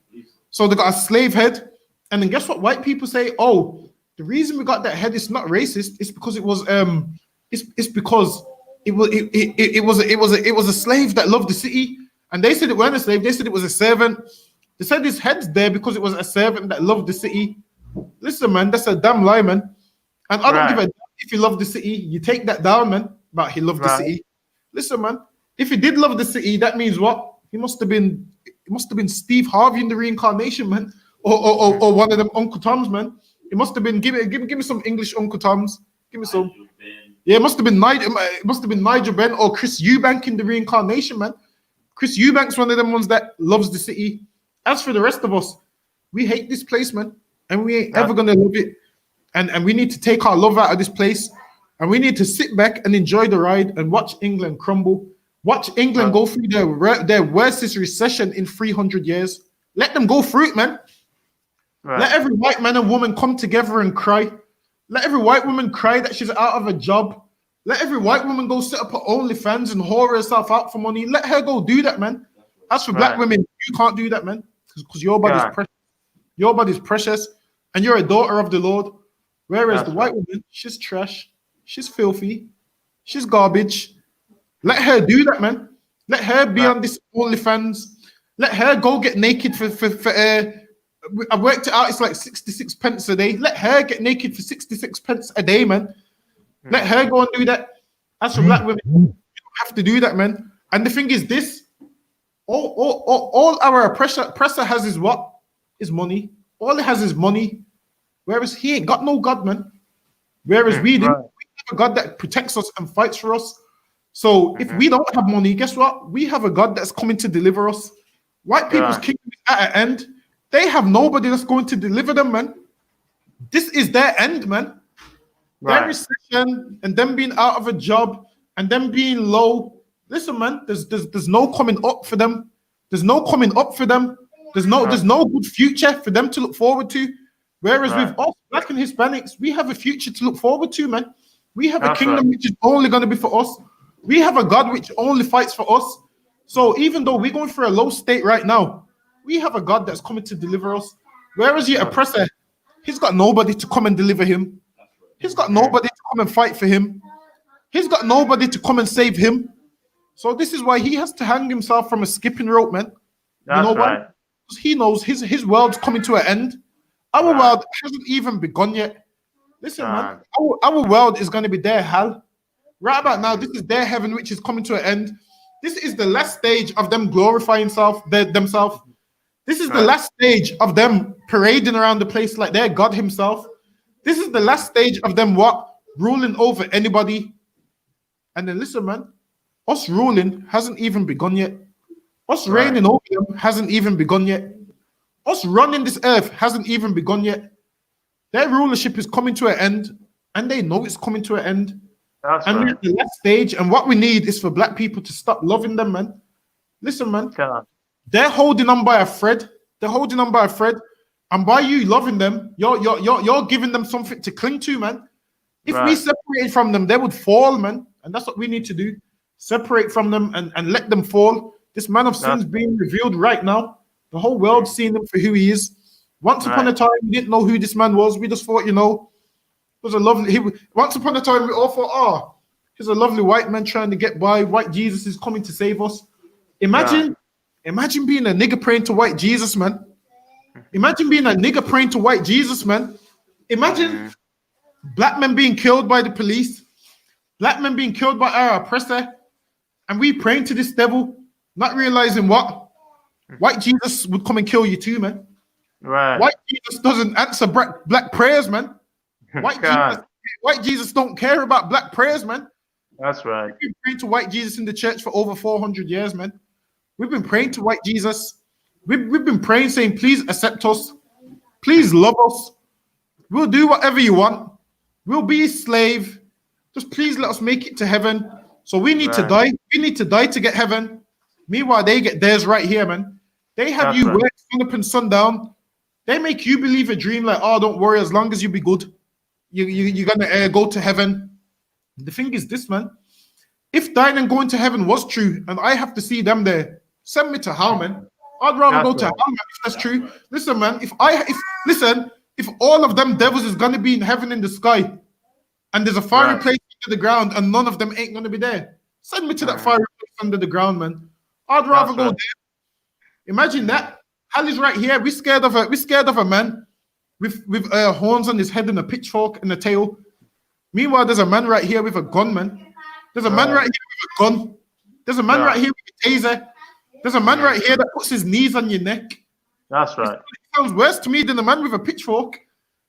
So they got a slave head. And then guess what? White people say, oh, the reason we got that head is not racist. It's because it was it's because it was a slave that loved the city. And they said it weren't a slave. They said it was a servant. They said his head's there because it was a servant that loved the city. Listen, man, that's a damn lie, man. And I don't give a damn if he loved the city. You take that down, man. But he loved the city. Listen, man, if he did love the city, that means what? It must have been Steve Harvey in the reincarnation, man, or one of them Uncle Toms, man. It must have been give me some English Uncle Toms. Give me some. Yeah, it must have been Nigel Benn or Chris Eubank in the reincarnation, man. Chris Eubank's one of them ones that loves the city. As for the rest of us, we hate this place, man, and we ain't ever gonna love it. And we need to take our love out of this place, and we need to sit back and enjoy the ride and watch England crumble. Watch England go through their worstest recession in 300 years. Let them go through it, man. Let every white man and woman come together and cry. Let every white woman cry that she's out of a job. Let every white woman go set up her OnlyFans and whore herself out for money. Let her go do that, man. As for black women, you can't do that, man, because your body's precious. Your body's precious, and you're a daughter of the Lord. Whereas the white woman, she's trash, she's filthy, she's garbage. Let her do that, man. Let her be on this OnlyFans. Let her go get naked for I worked it out. It's like 66 pence a day. Let her get naked for 66 pence a day, man. Let her go and do that. As for black women, you don't have to do that, man. And the thing is this, all our oppressor has is what? Is money. All he has is money. Whereas he ain't got no God, man. Whereas we do, we have a God that protects us and fights for us. So if we don't have money, guess what? We have a God that's coming to deliver us. White people's kingdom is at an end. They have nobody that's going to deliver them, man. This is their end, man. Their recession and them being out of a job and them being low. Listen, man, there's no coming up for them. There's no coming up for them. There's no good future for them to look forward to. Whereas with us, Black and Hispanics, we have a future to look forward to, man. We have a kingdom which is only going to be for us. We have a God which only fights for us. So even though we're going through a low state right now, we have a God that's coming to deliver us. Whereas your oppressor, he's got nobody to come and deliver him. He's got nobody to come and fight for him. He's got nobody to come and save him. So this is why he has to hang himself from a skipping rope, man. You know why? Because he knows his world's coming to an end. Our world hasn't even begun yet. Listen, man, our world is going to be their hell. Right about now, this is their heaven, which is coming to an end. This is the last stage of them glorifying themselves. This is the last stage of them parading around the place like they're God himself. This is the last stage of them ruling over anybody. And then listen, man, us ruling hasn't even begun yet. Us reigning over them hasn't even begun yet. Us running this earth hasn't even begun yet. Their rulership is coming to an end, and they know it's coming to an end. We're at the last stage, and what we need is for Black people to stop loving them, man. Listen, man, they're holding on by a thread. They're holding on by a thread, and by you loving them, you're giving them something to cling to, man. If we separated from them, they would fall, man, and that's what we need to do: separate from them and let them fall. This man of sin is being revealed right now. The whole world's seeing him for who he is. Once upon a time, we didn't know who this man was. We just thought, it was a lovely. Once upon a time, we all thought, he's a lovely white man trying to get by. White Jesus is coming to save us. Imagine being a nigger praying to white Jesus, man. Imagine being a nigger praying to white Jesus, man. Imagine Black men being killed by the police, Black men being killed by our oppressor, and we praying to this devil, not realizing what? White Jesus would come and kill you too, man. White Jesus doesn't answer Black prayers, man. White Jesus don't care about Black prayers, man. That's right. We've been praying to white Jesus in the church for over 400 years, man. We've been praying to white Jesus. We've been praying, saying, please accept us. Please love us. We'll do whatever you want. We'll be a slave. Just please let us make it to heaven. So we need to die. We need to die to get heaven. Meanwhile, they get theirs right here, man. They have you work sun up and sundown. They make you believe a dream like, don't worry, as long as you be good, you're going to go to heaven. The thing is this, man. If dying and going to heaven was true, and I have to see them there, send me to hell, man. I'd rather go to hell, man, if that's true. Listen, man, if all of them devils is going to be in heaven in the sky, and there's a fiery place under the ground, and none of them ain't going to be there, send me to that fiery place under the ground, man. I'd rather go there. Imagine that. Hell is right here. We're scared of a man with horns on his head and a pitchfork and a tail. Meanwhile, there's a man right here with a gun, man. There's a man right here with a gun. There's a man right here with a taser. There's a man right here that puts his knees on your neck. That's right. It sounds worse to me than a man with a pitchfork.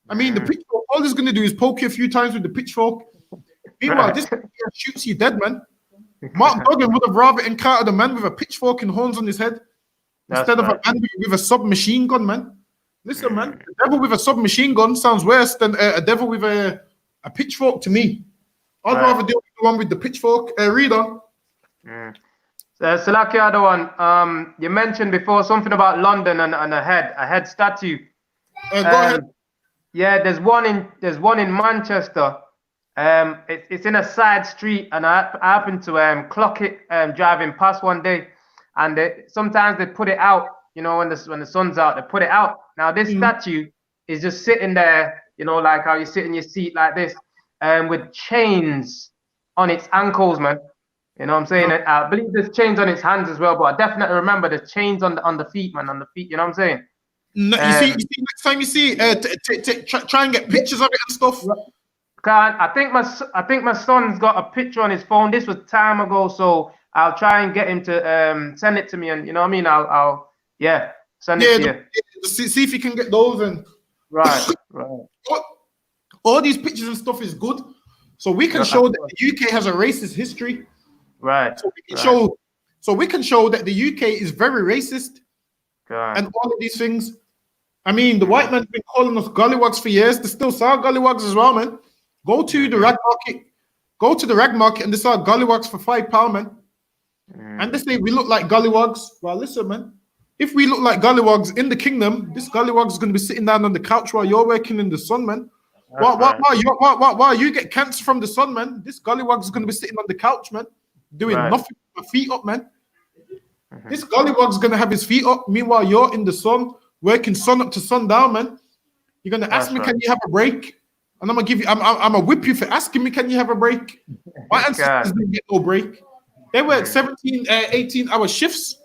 I mean, the pitchfork, all he's going to do is poke you a few times with the pitchfork. Meanwhile, this shoots you dead, man. Mark Duggan would have rather encountered a man with a pitchfork and horns on his head instead of a man with a submachine gun, man. Listen, man, the devil with a submachine gun sounds worse than a devil with a pitchfork to me. I'd rather deal with the one with the pitchfork. Read on. So like the other one, you mentioned before something about London and a head statue. Go ahead. Yeah, there's one in Manchester. It's in a side street, and I happened to clock it driving past one day, and sometimes they put it out, when the sun's out, they put it out. Now this statue is just sitting there, like how you sit in your seat like this, with chains on its ankles, man. You know what I'm saying? I believe there's chains on its hands as well, but I definitely remember the chains on the feet, man, on the feet. You know what I'm saying? No, you see, next time you see, try and get pictures of it and stuff. I think my son's got a picture on his phone. This was time ago, so I'll try and get him to send it to me, and you know what I mean. I'll send it to you. See if you can get those and Right. all these pictures and stuff is good, so we can show that the UK has a racist history. Right. So we can show that the UK is very racist, and all of these things. I mean, the white man's been calling us gollywogs for years. They still sell gollywogs as well, man. Go to the rag market. Go to the rag market and they sell gollywogs for £5, man. And they say we look like gollywogs. Well, listen, man. If we look like gollywogs in the kingdom, this gollywog is going to be sitting down on the couch while you're working in the sun, man. Why you get cancer from the sun, man? This gollywog is going to be sitting on the couch, man, doing nothing with my feet up, man. This gollywog is going to have his feet up. Meanwhile, you're in the sun, working sun up to sundown, man. You're going to ask me, can you have a break? And I'm going to give you, I'm going to whip you for asking me, can you have a break? My ancestors didn't get no break. They worked 17, 18-hour shifts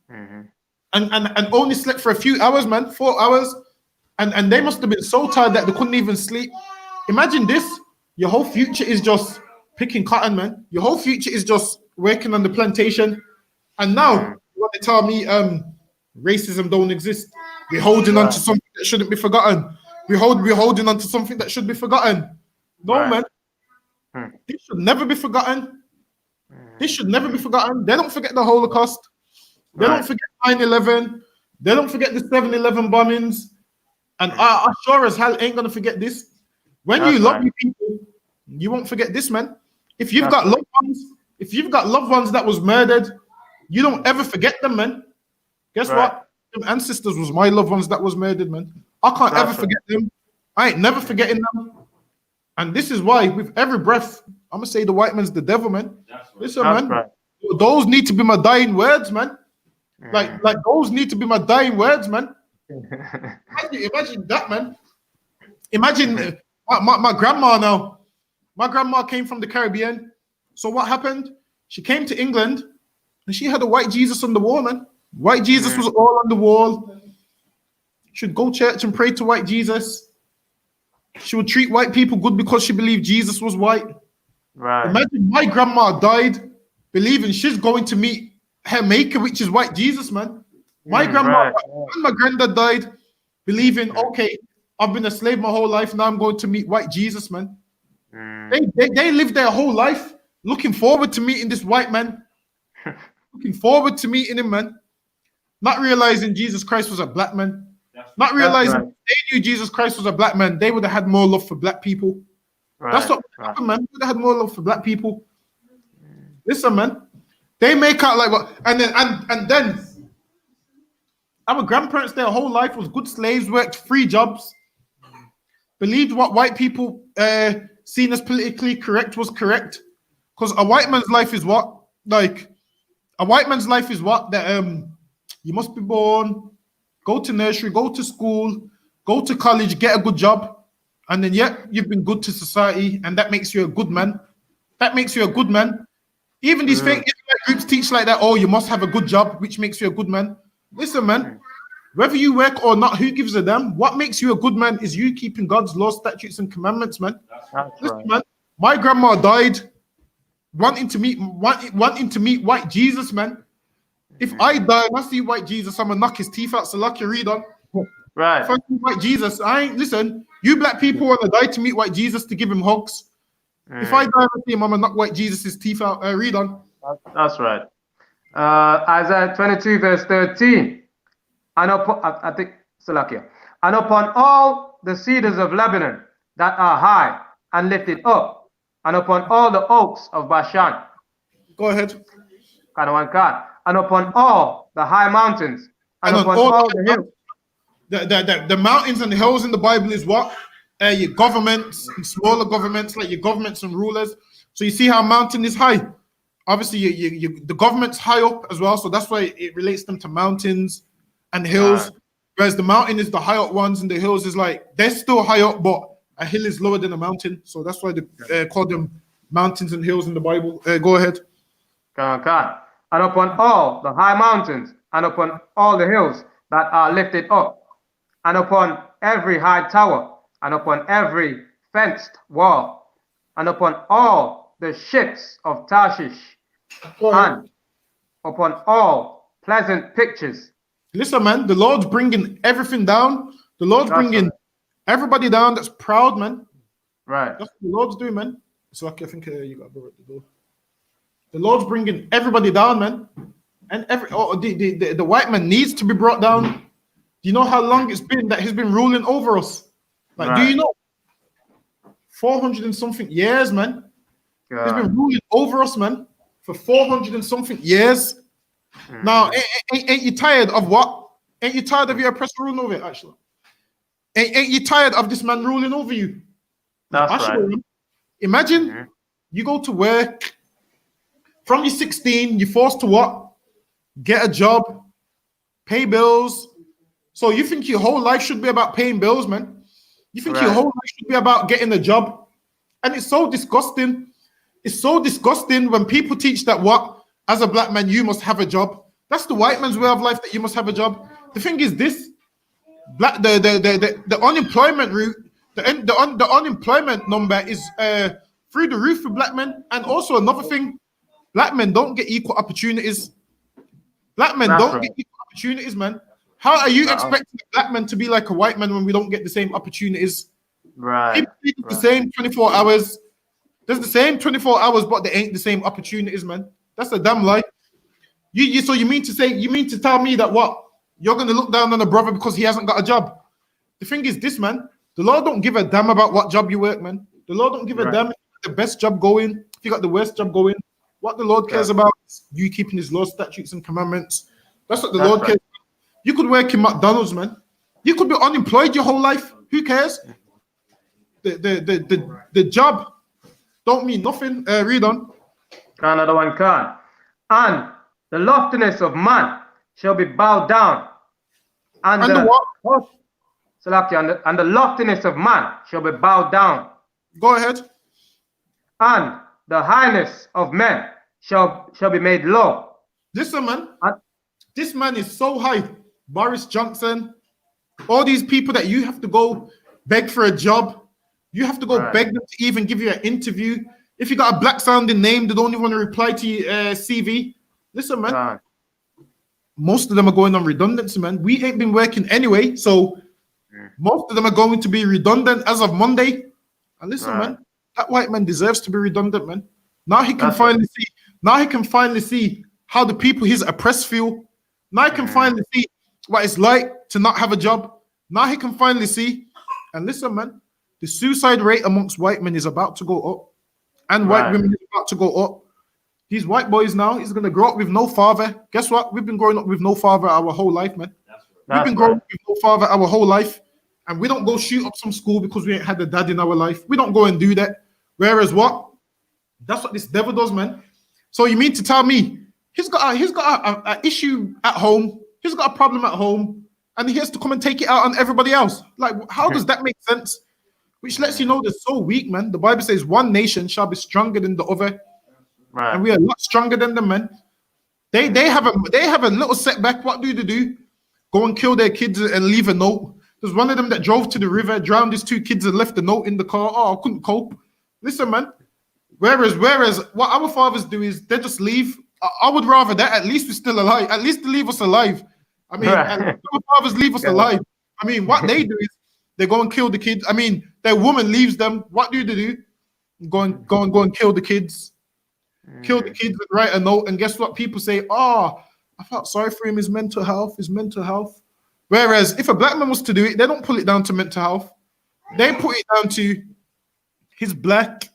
and only slept for a few hours, man, 4 hours. And they must have been so tired that they couldn't even sleep. Imagine this. Your whole future is just picking cotton, man. Your whole future is just working on the plantation. And now you want to tell me racism don't exist. We're holding on to something that shouldn't be forgotten. We're holding on to something that should be forgotten. No, man. This should never be forgotten. This should never be forgotten. They don't forget the Holocaust. They don't forget 9/11. They don't forget the 7/11 bombings. And I sure as hell ain't gonna forget this. When you love your people, you won't forget this, man. If you've got loved ones, that was murdered, you don't ever forget them, man. Guess what? Them ancestors was my loved ones that was murdered, man. I can't ever forget them. I ain't never forgetting them. And this is why, with every breath, I'm gonna say the white man's the devil, man. Listen, man. Those need to be my dying words, man. Like those need to be my dying words, man. Imagine that, man. Imagine my grandma now. My grandma came from the Caribbean. So what happened? She came to England and she had a white Jesus on the wall, man. White Jesus was all on the wall. She'd go church and pray to white Jesus. She would treat white people good because she believed Jesus was white. Imagine my grandma died believing she's going to meet her maker, which is white Jesus, man. My grandma and my granddad died believing, okay, I've been a slave my whole life. Now I'm going to meet white Jesus, man. They lived their whole life looking forward to meeting this white man. Looking forward to meeting him, man. Not realizing Jesus Christ was a black man. Not realizing they knew Jesus Christ was a black man. They would have had more love for black people. That's what happened, man. They would have had more love for black people. Listen, man. They make out like what, and then our grandparents, their whole life was good slaves, worked 3 jobs, believed what white people seen as politically correct was correct. Because a white man's life is what? Like, a white man's life is what? That you must be born, go to nursery, go to school, go to college, get a good job, and then you've been good to society, and that makes you a good man. That makes you a good man. Even these fake groups teach like that. Oh, you must have a good job, which makes you a good man. Listen, man. Whether you work or not, who gives a damn? What makes you a good man is you keeping God's laws, statutes, and commandments, man. Listen, man. My grandma died wanting to meet white Jesus, man. If I die and I see white Jesus, I'm gonna knock his teeth out. So lucky read on. Right. If I see white Jesus, I ain't listen. You black people want to die to meet white Jesus to give him hugs. If I die and see him, I'm gonna knock white Jesus' teeth out. Read on. That's right. Isaiah 22 verse 13. And upon, I think Salakia. And upon all the cedars of Lebanon that are high and lifted up, and upon all the oaks of Bashan. Go ahead. And upon all the high mountains, and upon all the hills. The mountains and the hills in the Bible is what? Your governments and smaller governments, like your governments and rulers. So you see how a mountain is high. Obviously, the government's high up as well. So that's why it relates them to mountains and hills. Whereas the mountain is the high up ones and the hills is like, they're still high up, but a hill is lower than a mountain. So that's why they call them mountains and hills in the Bible. Go ahead. And upon all the high mountains, and upon all the hills that are lifted up, and upon every high tower, and upon every fenced wall, and upon all the ships of Tarshish, Go ahead. and upon all pleasant pictures. Listen, man, the Lord's bringing everything down. The Lord's That's bringing right. everybody down that's proud, man. Right. That's what the Lord's doing, man. So I think you got to go at the door. The Lord's bringing everybody down, man. And the white man needs to be brought down. Do you know how long it's been that he's been ruling over us? Like, do Right. you know? 400 and something years, man. He's God. been ruling over us, man, for 400 and something years. Now, ain't you tired of what? Ain't you tired of your oppressor ruling over it, actually? Ain't you tired of this man ruling over you? That's Actually, right. imagine you go to work. From you're 16, you're forced to what? Get a job, pay bills. So you think your whole life should be about paying bills, man? You think your Right. whole life should be about getting a job? And it's so disgusting. It's so disgusting when people teach that what? As a black man, you must have a job. That's the white man's way of life, that you must have a job. The thing is this, the unemployment route, the unemployment number is through the roof for black men. And also another thing, black men don't get equal opportunities. Black men That's don't right. get equal opportunities, man. How are you No. expecting a black man to be like a white man when we don't get the same opportunities? Right. People think it's the same 24 hours. There's the same 24 hours, but they ain't the same opportunities, man. That's a damn lie. So you mean to tell me that what? You're gonna look down on a brother because he hasn't got a job? The thing is this, man. The Lord don't give a damn about what job you work, man. The Lord don't give a Right. damn if you got the best job going, if you got the worst job going. What the Lord cares about is you keeping his laws, statutes, and commandments. That's what the That's Lord right. cares about. You could work in McDonald's, man. You could be unemployed your whole life. Who cares? The job don't mean nothing. Read on. Another one can. And the loftiness of man shall be bowed down. And And the what? Salaki, and the loftiness of man shall be bowed down. Go ahead. And the highness of men shall be made low. Listen, man. And, This man is so high. Boris Johnson, all these people that you have to go beg for a job. You have to go Right. beg them to even give you an interview. If you got a black sounding name, they don't even want to reply to your CV. Listen, man. Most of them are going on redundancy, man. We ain't been working anyway, so most of them are going to be redundant as of Monday. And listen, Right. man, that white man deserves to be redundant, man. Now he can That's finally see. Now he can finally see how the people he's oppressed feel. Now he can finally see what it's like to not have a job. Now he can finally see. And listen, man, the suicide rate amongst white men is about to go up, and white Right. women is about to go up. These white boys now is gonna grow up with no father. Guess what? We've been growing up with no father our whole life, man. We've been growing up with no father our whole life, and we don't go shoot up some school because we ain't had a dad in our life. We don't go and do that. Whereas what? That's what this devil does, man. So you mean to tell me he's got a issue at home, he's got a problem at home, and he has to come and take it out on everybody else? Like, how does that make sense? Which lets you know they're so weak, man. The Bible says one nation shall be stronger than the other. Right. And we are a lot stronger than them, man. They have a little setback. What do they do? Go and kill their kids and leave a note. There's one of them that drove to the river, drowned his two kids, and left a note in the car. Oh, I couldn't cope. Listen, man. Whereas what our fathers do is they just leave. I would rather that. At least we're still alive. At least they leave us alive. I mean, Right. at least our fathers leave us alive. I mean, what they do is they go and kill the kids. I mean, their woman leaves them. What do they do? Go and kill the kids. Kill the kids and write a note. And guess what? People say, oh, I felt sorry for him. His mental health. Whereas if a black man was to do it, they don't pull it down to mental health. They put it down to he's black,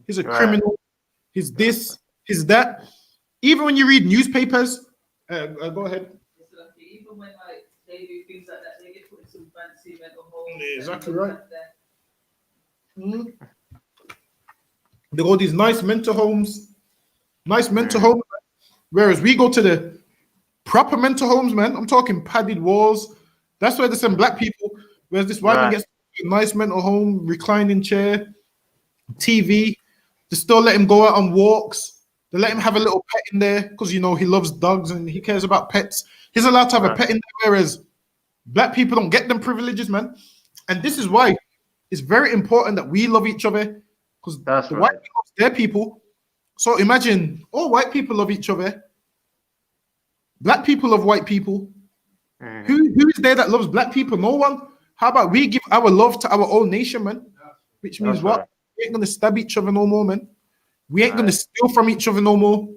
he's a criminal, he's this, he's that. Even when you read newspapers, go ahead. Even when like they do things like that, they get put in some fancy mental homes. Exactly right. They go these nice mental homes. Whereas we go to the proper mental homes, man. I'm talking padded walls. That's where they send black people. Whereas this white man gets a nice mental home, reclining chair, TV. They still let him go out on walks. They let him have a little pet in there because, you know, he loves dogs and he cares about pets. He's allowed to have a pet in there, whereas black people don't get them privileges, man. And this is why it's very important that we love each other, because the white people love their people. So imagine all white people love each other. Black people love white people. Who is there that loves black people? No one. How about we give our love to our own nation, man? Which means That's what? right. We ain't gonna stab each other no more, man. We ain't gonna steal from each other no more.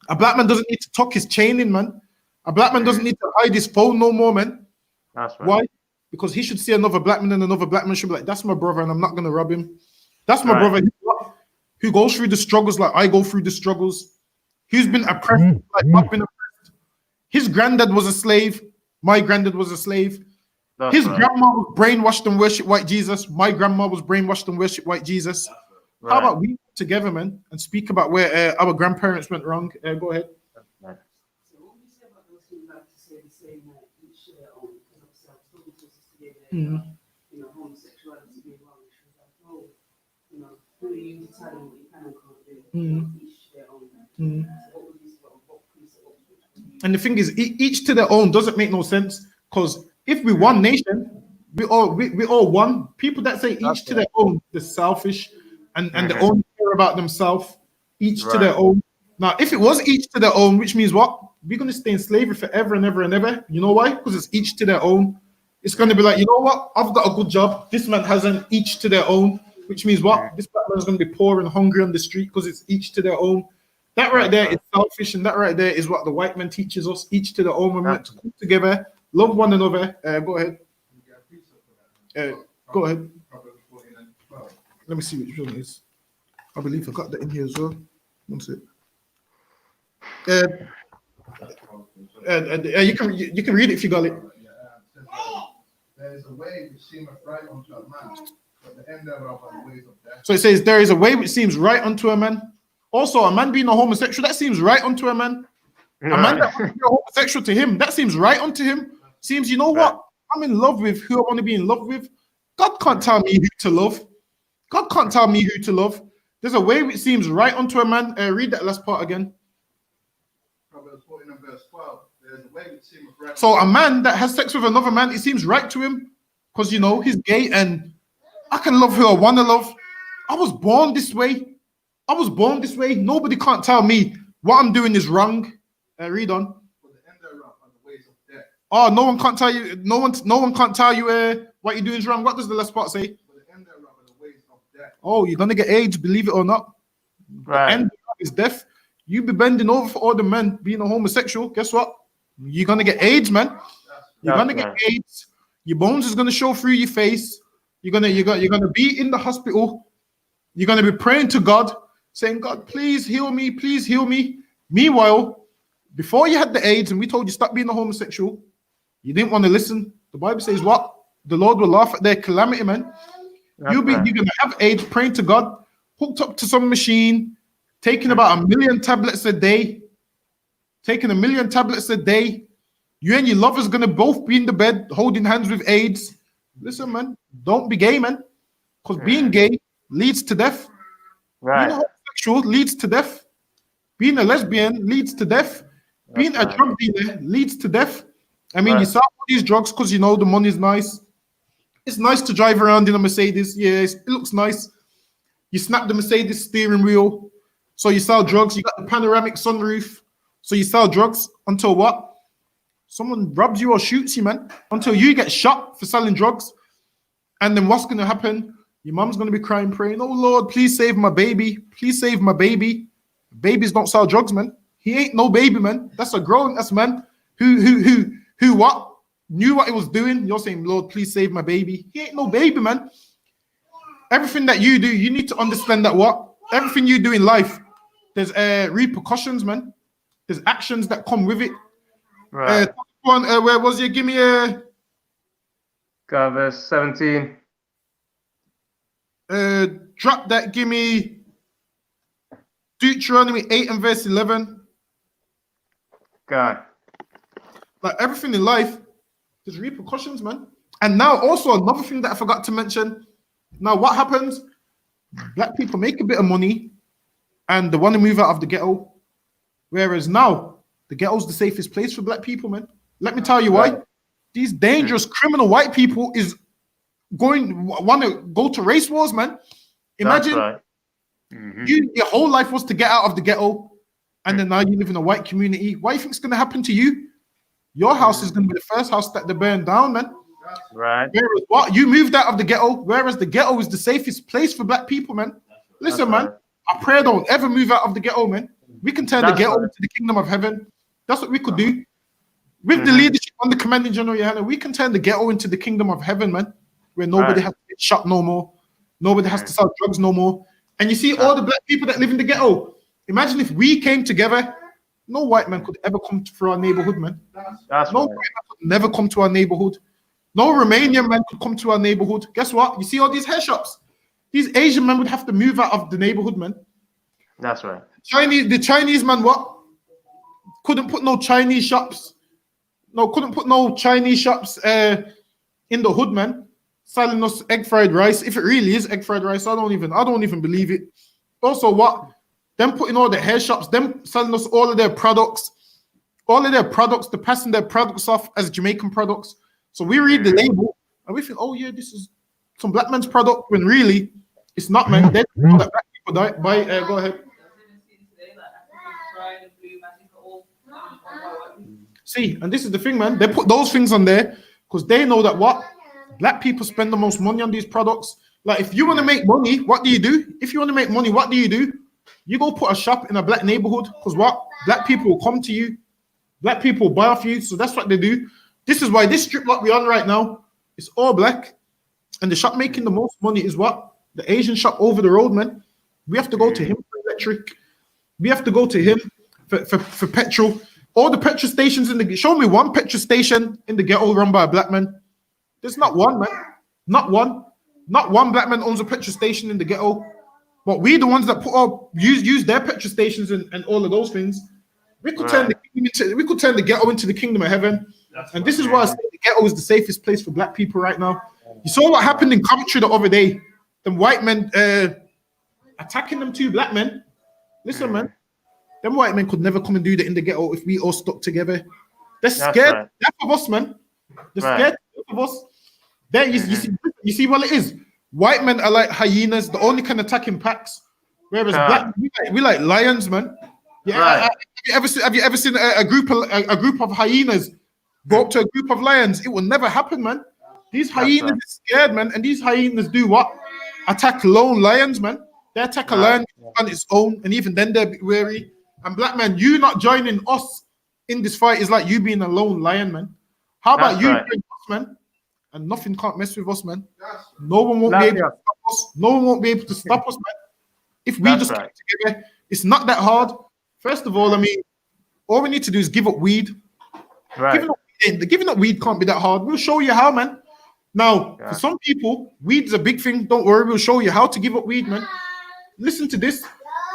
A black man doesn't need to tuck his chain in, man. A black man doesn't need to hide his phone no more, man. That's right. Why? Because he should see another black man and another black man should be like, that's my brother and I'm not gonna rob him. That's my brother who goes through the struggles like I go through the struggles. Who's been oppressed like I've been oppressed. His granddad was a slave. My granddad was a slave. His grandma was brainwashed and worship white Jesus. My grandma was brainwashed and worship white Jesus. How about we together, man, and speak about where our grandparents went wrong? Go ahead. So what we say about those who like to say the same that each to their own, because obviously I was talking to a sister the other day, you know, homosexuality being wrong. She was like, oh, you know, who are you to tell them what you can and can't do? Each to their own. So what would you say? What precept would you? And the thing is, each to their own doesn't make no sense, because if we one nation, we all one. People that say each to their own, they're selfish and they only care about themselves. Each to their own. Now, if it was each to their own, which means what? We're gonna stay in slavery forever and ever and ever. You know why? Because it's each to their own. It's gonna be like, you know what? I've got a good job. This man hasn't. Each to their own. Which means what? This black man's gonna be poor and hungry on the street because it's each to their own. That right there is selfish, and that right there is what the white man teaches us. Each to their own. We're meant to come together, love one another. Go ahead. Go ahead. Let me see which one it is. I believe I got that in here as well. One sec. You can read it if you got it. There is a way which seemeth right unto a man, but the end thereof are the ways of death. So it says there is a way which seems right unto a man. Also, a man being a homosexual, that seems right unto a man. A man that wants to be a homosexual to him, that seems right unto him. Seems, you know what? I'm in love with who I want to be in love with. God can't tell me who to love. God can't tell me who to love. There's a way which seems right unto a man. Read that last part again. Proverbs 14 and verse 12. There is a way which seemeth right. So a man that has sex with another man, it seems right to him because, you know, he's gay and I can love who I want to love. I was born this way. I was born this way. Nobody can't tell me what I'm doing is wrong. Read on. But the end thereof are the ways of death. Oh, no one can't tell you. No one can't tell you what you're doing is wrong. What does the last part say? But the end thereof are the ways of death. Oh, you're gonna get AIDS, believe it or not. Right. The end thereof is death. You be bending over for all the men being a homosexual. Guess what? You're gonna get AIDS, man. You're gonna get AIDS. Your bones is gonna show through your face. You're gonna be in the hospital. You're gonna be praying to God, saying, God, please heal me, please heal me. Meanwhile, before you had the AIDS and we told you stop being a homosexual, you didn't want to listen. The Bible says what? The Lord will laugh at their calamity, man. You're gonna have AIDS, praying to God, hooked up to some machine, taking about 1 million tablets a day. Taking 1 million tablets a day. You and your lover's gonna both be in the bed holding hands with AIDS. Listen, man, don't be gay, man. Because being gay leads to death. Right. Being a homosexual leads to death. Being a lesbian leads to death. Being a drug dealer leads to death. I mean, you sell all these drugs because you know the money's nice. It's nice to drive around in a Mercedes. Yes, it looks nice. You snap the Mercedes steering wheel. So you sell drugs. You got the panoramic sunroof. So you sell drugs until what? Someone robs you or shoots you, man. Until you get shot for selling drugs. And then what's going to happen? Your mom's going to be crying, praying, oh, Lord, please save my baby. Please save my baby. Babies don't sell drugs, man. He ain't no baby, man. That's a grown-ass man who what? Knew what he was doing. You're saying, Lord, please save my baby. He ain't no baby, man. Everything that you do, you need to understand that what? Everything you do in life, there's repercussions, man. There's actions that come with it. Right. Where was you? Give me a... Verse 17. Drop that. Give me Deuteronomy 8 and verse 11. God. Like everything in life, there's repercussions, man. And now also another thing that I forgot to mention. Now what happens? Black people make a bit of money and they want to move out of the ghetto. Whereas now, the ghetto's the safest place for black people, man. Let me tell you why. These dangerous criminal white people is want to go to race wars, man. Imagine Your whole life was to get out of the ghetto, and then now you live in a white community. What do you think is going to happen to you? Your house is going to be the first house that they burn down, man. Right. Whereas what? You moved out of the ghetto, whereas the ghetto is the safest place for black people, man. Listen, man, I pray don't ever move out of the ghetto, man. We can turn the ghetto into the kingdom of heaven. That's what we could do. With the leadership on the commanding general, Yahanna, we can turn the ghetto into the kingdom of heaven, man, where nobody has to get shot no more. Nobody has to sell drugs no more. And you see all the black people that live in the ghetto. Imagine if we came together, no white man could ever come through our neighborhood, man. No white man could never come to our neighborhood. No Romanian man could come to our neighborhood. Guess what? You see all these hair shops? These Asian men would have to move out of the neighborhood, man. That's right. The Chinese man, what? Couldn't put no Chinese shops. No, couldn't put no Chinese shops in the hood, man. Selling us egg fried rice. If it really is egg fried rice, I don't even believe it. Also, what? Them putting all the hair shops, them selling us all of their products, they're passing their products off as Jamaican products. So we read the label and we think, oh yeah, this is some black man's product, when really it's not, man. They know that black people buy. Go ahead. See, and this is the thing, man. They put those things on there because they know that what? Black people spend the most money on these products. Like, if you want to make money, what do you do? If you want to make money, what do? You go put a shop in a black neighborhood, because what? Black people will come to you. Black people will buy off you. So that's what they do. This is why this strip lot we're on right now is all black. And the shop making the most money is what? The Asian shop over the road, man. We have to go to him for electric. We have to go to him for petrol. All the petrol stations in the... Show me one petrol station in the ghetto run by a black man. There's not one, man. Not one. Not one black man owns a petrol station in the ghetto. But we the ones that put up use their petrol stations and all of those things. We could turn the ghetto into the kingdom of heaven. And this is why I say the ghetto is the safest place for black people right now. You saw what happened in Coventry the other day. Them white men attacking them two black men. Listen, man. Them white men could never come and do that in the ghetto if we all stuck together. They're scared of us, man. They're scared of us. There, you see what it is. White men are like hyenas. They only can attack in packs, whereas black we like lions, man. Yeah, have you ever seen a group of hyenas go up to a group of lions? It will never happen, man. These hyenas are scared, man, and these hyenas do what? Attack lone lions, man. They attack a lion on its own, and even then they're a bit wary. And black man, you not joining us in this fight is like you being a lone lion, man. How about you join us, man? And nothing can't mess with us, man. No one won't be able to stop us. No one won't be able to stop us, man. If we just come together, it's not that hard. First of all, I mean, all we need to do is give up weed. Right. Giving up weed can't be that hard. We'll show you how, man. Now, for some people, weed's a big thing. Don't worry, we'll show you how to give up weed, man. Listen to this.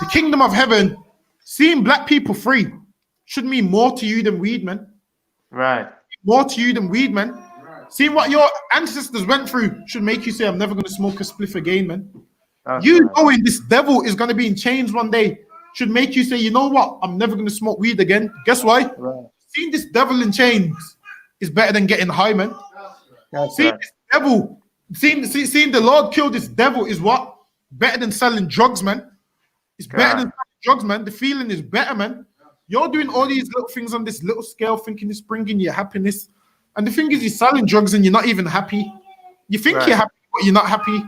The kingdom of heaven, seeing black people free should mean more to you than weed, man. Right. More to you than weed, man. Seeing what your ancestors went through should make you say, I'm never going to smoke a spliff again, man. Knowing this devil is going to be in chains one day should make you say, you know what? I'm never going to smoke weed again. Guess why? Seeing this devil in chains is better than getting high, man. Seeing this devil, seeing the Lord kill this devil is what? Better than selling drugs, man. It's better than selling drugs, man. The feeling is better, man. You're doing all these little things on this little scale, thinking it's bringing you happiness. And the thing is, you're selling drugs and you're not even happy. You think you're happy, but you're not happy.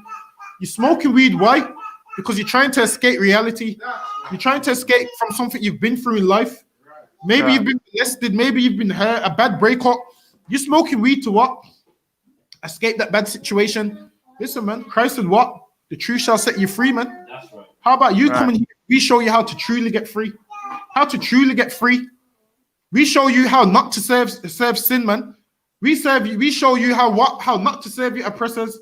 You're smoking weed. Why? Because you're trying to escape reality. You're trying to escape from something you've been through in life. Maybe you've been molested. Maybe you've been hurt, a bad breakup. You're smoking weed to what? Escape that bad situation. Listen, man. Christ said what? The truth shall set you free, man. That's right. How about you coming here? We show you how to truly get free. How to truly get free. We show you how not to serve sin, man. We show you how not to serve your oppressors.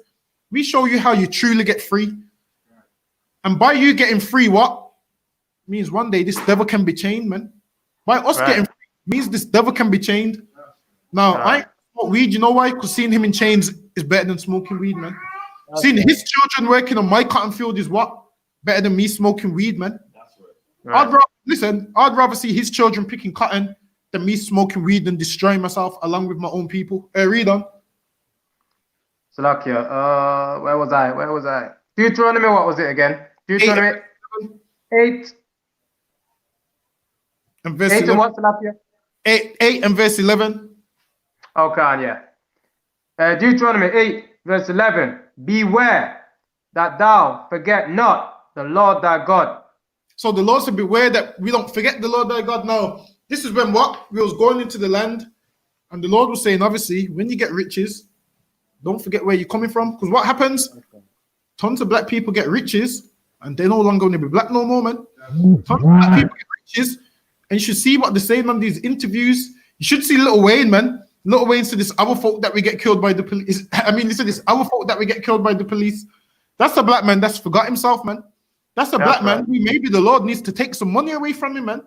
We show you how you truly get free. And by you getting free, what? Means one day this devil can be chained, man. By us getting free means this devil can be chained. Now, I ain't smoke weed, you know why? Because seeing him in chains is better than smoking weed, man. Seeing his children working on my cotton field is what? Better than me smoking weed, man. I'd rather see his children picking cotton than me smoking weed and destroying myself along with my own people. Read on. Salakia, where was I? Deuteronomy, what was it again? Deuteronomy 8. and verse 8 and 11. what's left here? 8 and verse 11. Okay, yeah. Deuteronomy 8, verse 11. Beware that thou forget not the Lord thy God. So the Lord said, beware that we don't forget the Lord thy God. Now, this is when what? We was going into the land, and the Lord was saying, obviously, when you get riches, don't forget where you're coming from. Because what happens? Tons of black people get riches, and they're no longer going to be black no more, man. Tons of black people get riches, and you should see what they're saying on these interviews. You should see Lil Wayne, man. Lil Wayne said, "This our fault that we get killed by the police." I mean, he said, "It's our fault that we get killed by the police." That's a black man that's forgot himself, man. That's a black man who maybe the Lord needs to take some money away from him, man.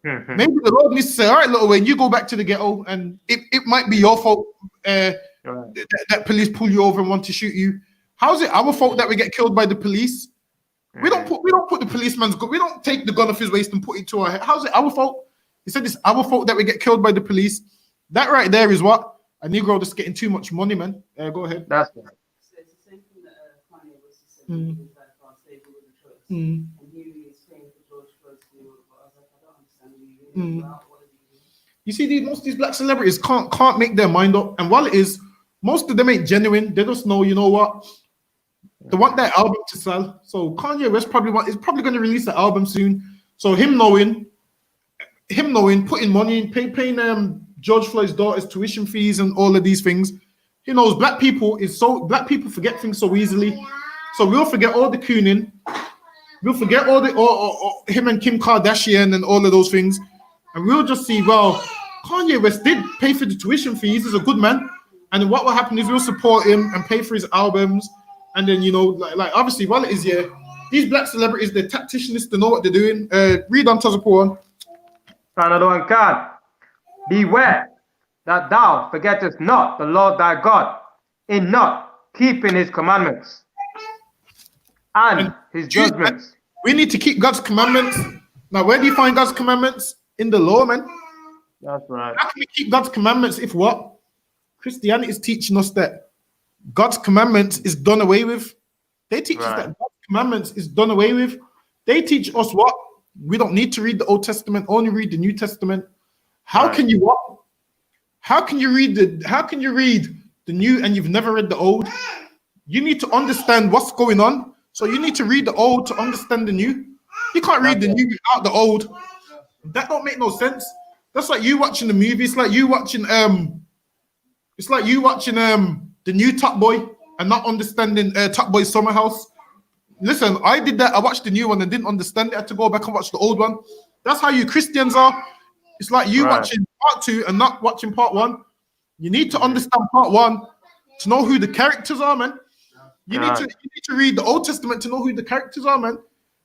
Maybe the Lord needs to say, all right, Lil Wayne, you go back to the ghetto, and it might be your fault that police pull you over and want to shoot you. How's it our fault that we get killed by the police? We don't put the policeman's gun, we don't take the gun off his waist and put it to our head. How's it our fault? He said it's our fault that we get killed by the police. That right there is what? A Negro that's getting too much money, man. Go ahead. That's right. So it's the same thing that Kanye was saying with that fast label with the choice. And he is paying for George Floyd to do it, but I was like, I don't understand what are you doing? You see, most of these black celebrities can't make their mind up. And while it is, most of them ain't genuine. They just know, you know what? They want their album to sell. So Kanye West is probably going to release the album soon. So him knowing, putting money in, paying George Floyd's daughter's tuition fees and all of these things. He knows black people forget things so easily. So we'll forget all the cooning. We'll forget all the him and Kim Kardashian and all of those things. And we'll just see, well, Kanye West did pay for the tuition fees. He's a good man. And then what will happen is we'll support him and pay for his albums. And then, you know, like obviously, while it is, yeah, these black celebrities, they're tacticians, they know what they're doing. Read on, Tazapo. Another one, God. Beware that thou forgettest not the Lord thy God in not keeping his commandments and his judgments. We need to keep God's commandments. Now, where do you find God's commandments? In the law, man. That's right. How can we keep God's commandments if what? Christianity is teaching us that God's commandments is done away with. They teach us that God's commandments is done away with. They teach us what? We don't need to read the Old Testament, only read the New Testament. How can you what? How can you read the new and you've never read the old? You need to understand what's going on. So you need to read the old to understand the new. You can't read the new without the old. That don't make no sense. That's like you watching the movie. It's like you watching the new Top Boy and not understanding Top Boy Summer House. Listen, I did that. I watched the new one and didn't understand it. I had to go back and watch the old one. That's how you Christians are. It's like you watching part 2 and not watching part 1. You need to understand part 1 to know who the characters are, man. You need to read the Old Testament to know who the characters are, man.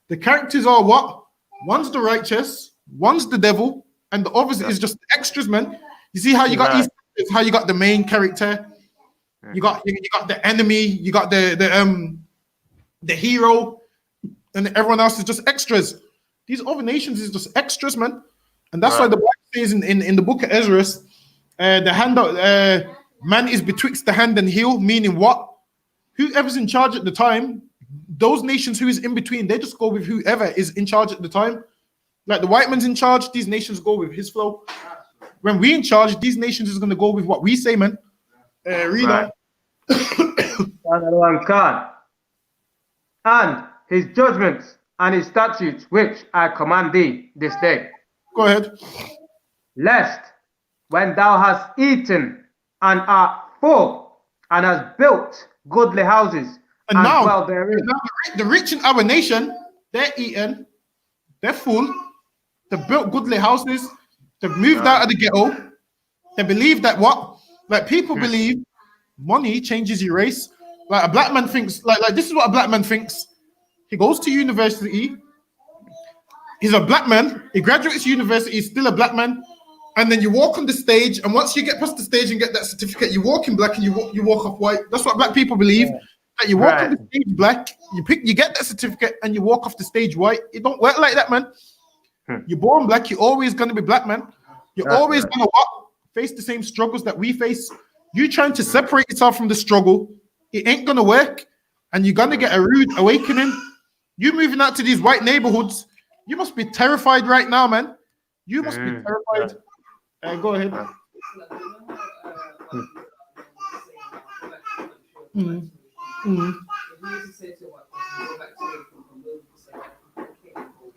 The characters are what? One's the righteous, one's the devil, and the others is just extras, man. You see how you got these? How you got the main character, you got the enemy, you got the hero, and everyone else is just extras. These other nations is just extras, man. And that's why the Bible says in the book of Ezra, the hand man is betwixt the hand and heel, meaning what? Whoever's in charge at the time, those nations who is in between, they just go with whoever is in charge at the time. Like the white man's in charge, these nations go with his flow. When we in charge, these nations is going to go with what we say, man. Read on. And his judgments and his statutes, which I command thee this day. Go ahead. Lest when thou hast eaten and art full and hast built goodly houses and now, dwell therein. Now the rich in our nation, they're eating, they're full, they've built goodly houses, they've moved out of the ghetto. They believe that what? Like people believe money changes your race. Like a black man thinks, like this is what a black man thinks. He goes to university. He's a black man. He graduates university. He's still a black man. And then you walk on the stage. And once you get past the stage and get that certificate, you walk in black and you walk off white. That's what black people believe. That you walk on the stage black. You get that certificate and you walk off the stage white. It don't work like that, man. You're born black. You're always gonna be black, man. You're always gonna face the same struggles that we face. You trying to separate yourself from the struggle, it ain't gonna work, and you're gonna get a rude awakening. You moving out to these white neighborhoods, you must be terrified right now, man. You must be terrified. Go ahead.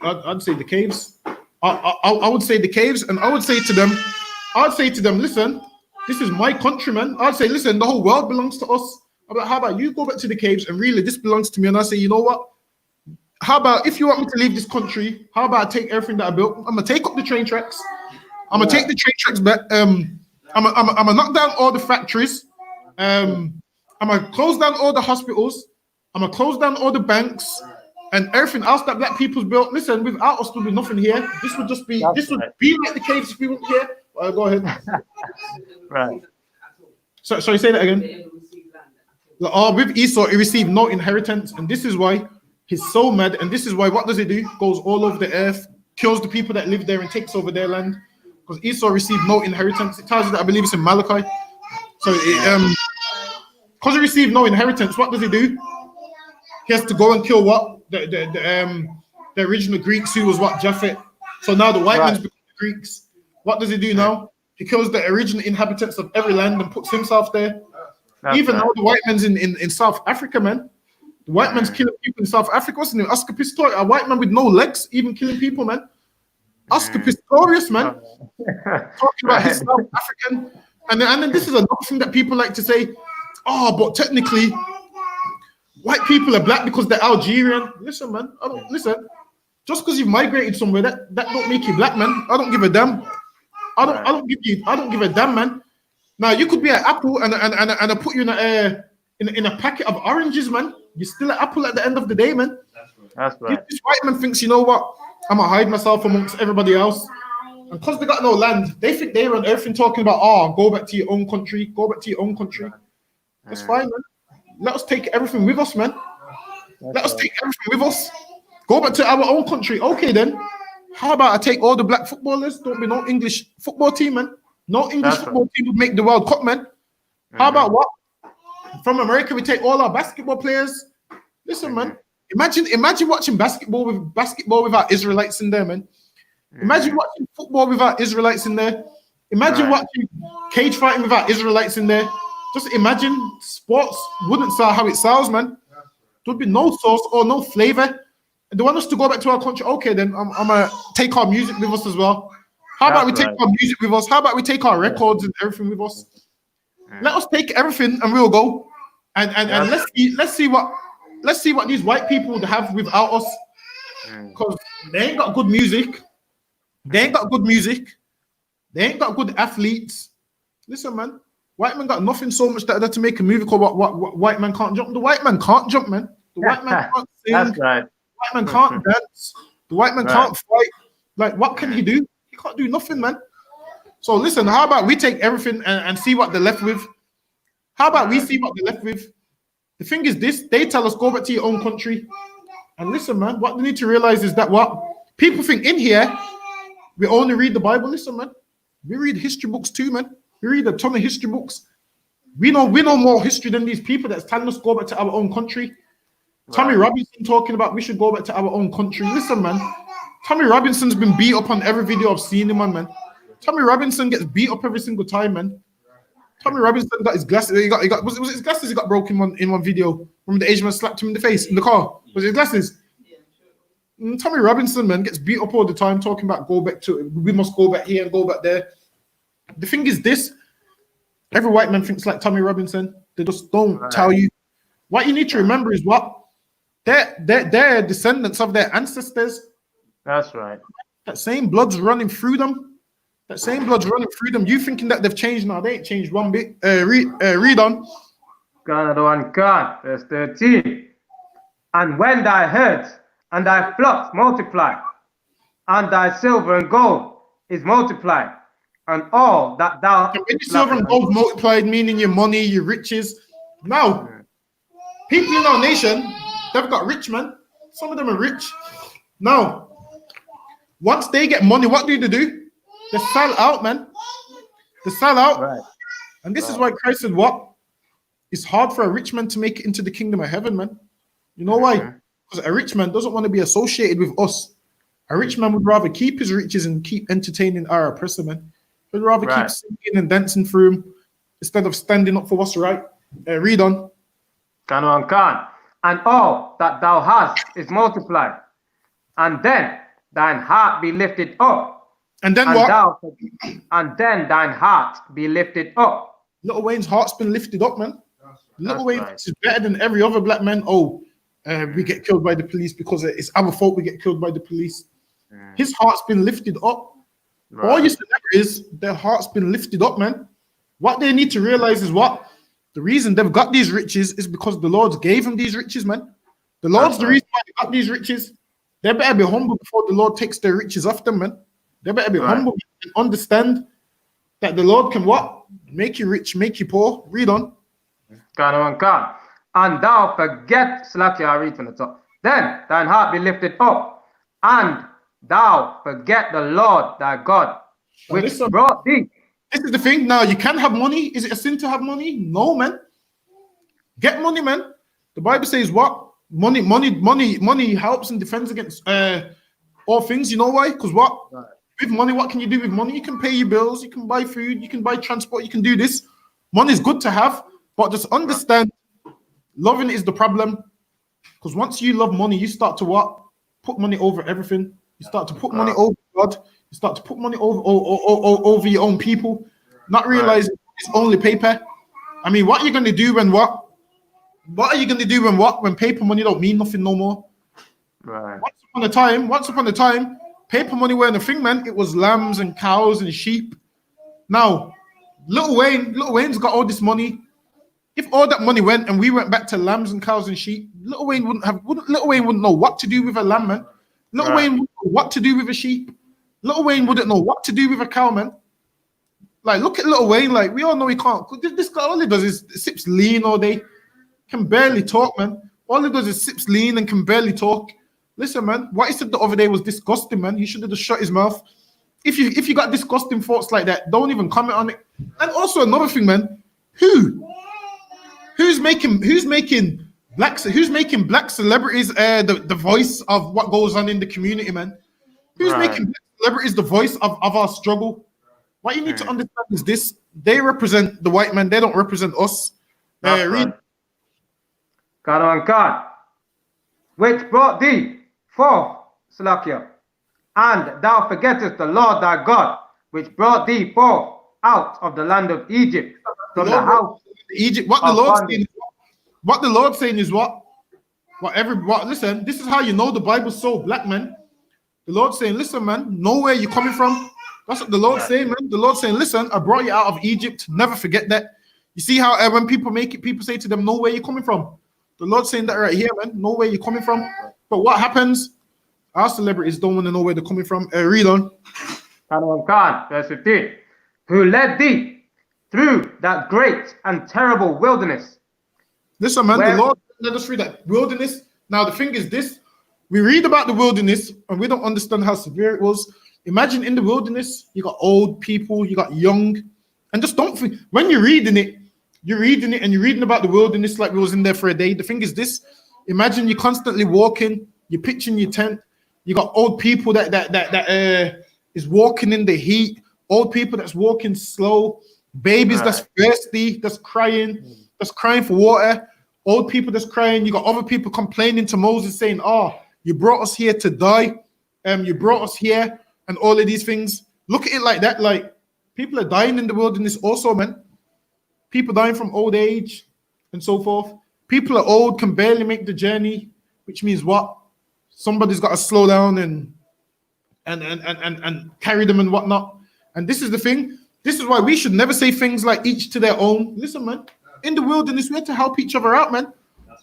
I'd say the caves. I would say the caves, and I would say to them, listen, this is my country, man. I'd say, listen, the whole world belongs to us. How about you go back to the caves and really this belongs to me? And I say, you know what? How about if you want me to leave this country, how about I take everything that I built? I'm gonna take up the train tracks. I'm gonna take the train tracks back. I'm gonna knock down all the factories. I'm gonna close down all the hospitals. I'm gonna close down all the banks and everything else that black people's built. Listen, without us, there'll be nothing here. This would just be would be like the caves if we weren't here. Go ahead. Right. So sorry, say that again. With Esau, he received no inheritance, and this is why he's so mad. And this is why, what does he do? Goes all over the earth, kills the people that live there, and takes over their land. Because Esau received no inheritance. It tells you that, I believe it's in Malachi. So, because he received no inheritance, what does he do? He has to go and kill what the original Greeks, who was what Japhet. So now the white man's become the Greeks. What does he do now? He kills the original inhabitants of every land and puts himself there. Even though the white man's in South Africa, man. The white man's killing people in South Africa. What's the name? Oscar Pistorius, a white man with no legs, even killing people, man. Oscar Pistorius, man. Talking about his South African. And then this is another thing that people like to say, oh, but technically, white people are black because they're Algerian. Listen, man. Listen. Just because you've migrated somewhere, that don't make you black, man. I don't give a damn. I don't give a damn, man. Now you could be an apple and I put you in a packet of oranges, man. You're still an apple at the end of the day, man. That's right. This white man thinks, you know what? I'm gonna hide myself amongst everybody else. And because they got no land, they think they run everything talking about, go back to your own country, go back to your own country. That's fine, man. Let us take everything with us, man. Let us take everything with us. Go back to our own country. Okay, then. How about I take all the black footballers? Don't be no English football team, man. No English football team would make the World Cup, man. How about what? From America, we take all our basketball players. Listen, man. Imagine watching basketball without Israelites in there, man. Imagine watching football without Israelites in there. Imagine watching cage fighting without Israelites in there. Just imagine sports wouldn't sound how it sounds, man. There'd be no sauce or no flavor. They want us to go back to our country. Okay, then I'm gonna take our music with us as well. How about we take our music with us? How about we take our records and everything with us? Let us take everything and we'll go. And let's see what these white people would have without us. Because they ain't got good music. They ain't got good music. They ain't got good athletes. Listen, man. White man got nothing so much that to make a movie called what white man can't jump. The white man can't jump, man. The white man can't sing. That's right. The white man can't dance. The white man can't fight. Like, what can he do? He can't do nothing, man. So listen, how about we take everything and see what they're left with? How about we see what they're left with? The thing is this, they tell us go back to your own country. And listen, man, what they need to realize is that what people think in here, we only read the Bible. Listen, man, we read history books too, man. We read a ton of history books. We know more history than these people that's telling us go back to our own country. Tommy Robinson talking about we should go back to our own country. Listen, man, Tommy Robinson's been beat up on every video I've seen him on, man. Tommy Robinson gets beat up every single time, man. Tommy Robinson got his glasses. Was it his glasses he got broken in one video? Remember the Asian man slapped him in the face in the car? Was it his glasses? Tommy Robinson, man, gets beat up all the time talking about we must go back here and go back there. The thing is this, every white man thinks like Tommy Robinson. They just don't tell you. What you need to remember is what? They're descendants of their ancestors. That's right. That same blood's running through them. That same blood's running through them. You thinking that they've changed now? They ain't changed one bit. Read on. God, verse 13. And when thy herds and thy flocks multiply, and thy silver and gold is multiplied, and all that thou... When your silver and gold multiplied, meaning your money, your riches. Now, people in our nation, they've got rich, man. Some of them are rich. Now, once they get money, what do they do? They sell out, man. They sell out. Right. And this is why Christ said, what? It's hard for a rich man to make it into the kingdom of heaven, man. You know why? Because a rich man doesn't want to be associated with us. A rich man would rather keep his riches and keep entertaining our oppressor, man. He'd rather keep singing and dancing through him instead of standing up for what's right. Read on. And all that thou hast is multiplied, and then thine heart be lifted up. And then what? And then thine heart be lifted up. Little Wayne's heart's been lifted up, man. Little Wayne is better than every other black man. We get killed by the police because it's our fault we get killed by the police. His heart's been lifted up. All your celebrities, their heart's been lifted up, man. What they need to realize is what? The reason they've got these riches is because the Lord gave them these riches, man. The Lord's the reason why they got these riches. They better be humble before the Lord takes their riches off them, man. They better be humble and understand that the Lord can what? Make you rich, make you poor. Read on. And thou forget, Slacky, I read from the top. Then thine heart be lifted up, and thou forget the Lord thy God, which brought thee. This is the thing. Now, you can have money. Is it a sin to have money? No, man. Get money, man. The Bible says what? Money helps and defends against all things. You know why? Because what? With money, what can you do with money? You can pay your bills. You can buy food. You can buy transport. You can do this. Money is good to have, but just understand, loving is the problem. Because once you love money, you start to what? Put money over everything. You start to put money over God. You start to put money over your own people, not realizing it's only paper. I mean, what are you going to do when what? What are you going to do when paper money don't mean nothing no more? Right. Once upon a time, paper money weren't a thing, man. It was lambs and cows and sheep. Now, Little Wayne's got all this money. If all that money went and we went back to lambs and cows and sheep, Little Wayne wouldn't know what to do with a lamb, man. Little Wayne wouldn't know what to do with a sheep. Little Wayne wouldn't know what to do with a cow, man. Like, look at Little Wayne. Like, we all know he can't. This guy, all he does is sips lean all day. Can barely talk, man. All he does is sips lean and can barely talk. Listen, man, what he said the other day was disgusting, man. He should have just shut his mouth. If you got disgusting thoughts like that, don't even comment on it. And also another thing, man. Who's making black celebrities the voice of what goes on in the community, man? Who's making black celebrities the voice of our struggle? What you need to understand is this: they represent the white man. They don't represent us. Read. God, which brought thee forth, Slakia, and thou forgettest the Lord thy God, which brought thee forth out of the land of Egypt, from the house of Egypt. What the Lord's saying is what? Listen, this is how you know the Bible's so black, man. The Lord's saying, listen, man, know where you're coming from. That's what the Lord's saying, man. The Lord's saying, listen, I brought you out of Egypt. Never forget that. You see how when people make it, people say to them, know where you're coming from. The Lord's saying that right here, man. Know where you're coming from. But what happens? Our celebrities don't want to know where they're coming from. Read on. Verse 15. Who led thee through that great and terrible wilderness. Listen, man, the Lord led us through that wilderness. Now, the thing is this. We read about the wilderness and we don't understand how severe it was. Imagine in the wilderness, you got old people, you got young. And just don't think, when you're reading it and you're reading about the wilderness like we was in there for a day. The thing is this. Imagine you're constantly walking, you're pitching your tent. You got old people that is walking in the heat. Old people that's walking slow. Babies that's thirsty, that's crying for water. Old people that's crying. You got other people complaining to Moses saying, oh, you brought us here to die. You brought us here and all of these things. Look at it like that. Like, people are dying in the wilderness also, man. People dying from old age and so forth. People are old, can barely make the journey, which means what? Somebody's got to slow down and carry them and whatnot. And this is the thing. This is why we should never say things like each to their own. Listen, man, in the wilderness, we had to help each other out, man.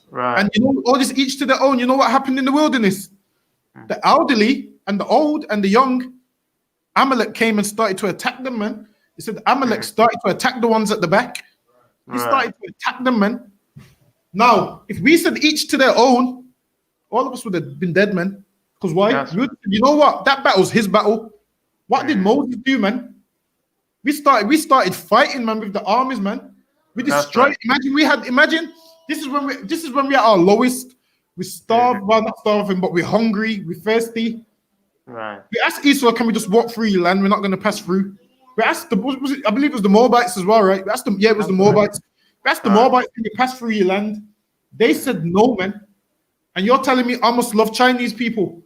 Right. And you know, all this each to their own, you know what happened in the wilderness? The elderly and the old and the young, Amalek came and started to attack them, man. He said Amalek started to attack the ones at the back. He started to attack them, man. Now, if we said each to their own, all of us would have been dead, man. Because why? Yes. You know what? That battle's his battle. What did Moses do, man? We started fighting, man, with the armies, man. We destroyed. Imagine this is when we at our lowest. We starved, well, not starving, but we're hungry, we're thirsty. Right. We asked Esau, can we just walk through your land? We're not going to pass through. We asked I believe it was the Moabites as well, right? We asked them, yeah, it was the Moabites. We asked the Moabites, can you pass through your land? They said no, man. And you're telling me I must love Chinese people.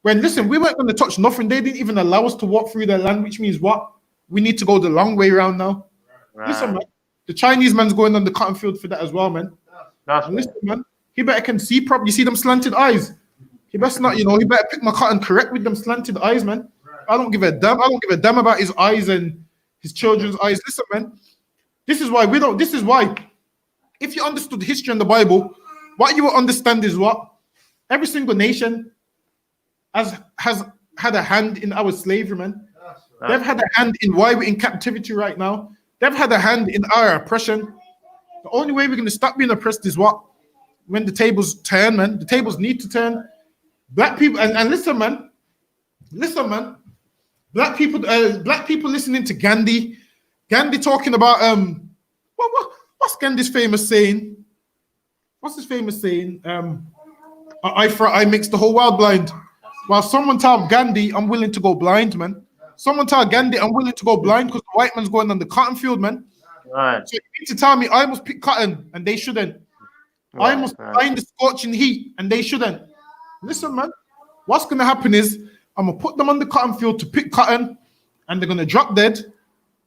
When, listen, we weren't going to touch nothing. They didn't even allow us to walk through their land, which means what? We need to go the long way around now. Right. Listen, man. The Chinese man's going on the cotton field for that as well, man. That's And listen, man. He better can see properly. You see them slanted eyes? He best not, he better pick my cotton correct with them slanted eyes, man. I don't give a damn. I don't give a damn about his eyes and his children's eyes. Listen, man. This is why if you understood history and the Bible, what you will understand is what? Every single nation has had a hand in our slavery, man. They've had a hand in why we're in captivity right now. They've had a hand in our oppression. The only way we're going to stop being oppressed is what? When the tables turn, man. The tables need to turn. Black people, and listen, man. Black people listening to Gandhi talking about what's Gandhi's famous saying? What's his famous saying? Eye for eye makes the whole world blind. While someone tell Gandhi, I'm willing to go blind, man. Someone tell Gandhi, I'm willing to go blind because the white man's going on the cotton field, man. Right. So you need to tell me I must pick cotton and they shouldn't. I must find the scorching heat and they shouldn't. Listen, man. What's going to happen is I'm going to put them on the cotton field to pick cotton and they're going to drop dead.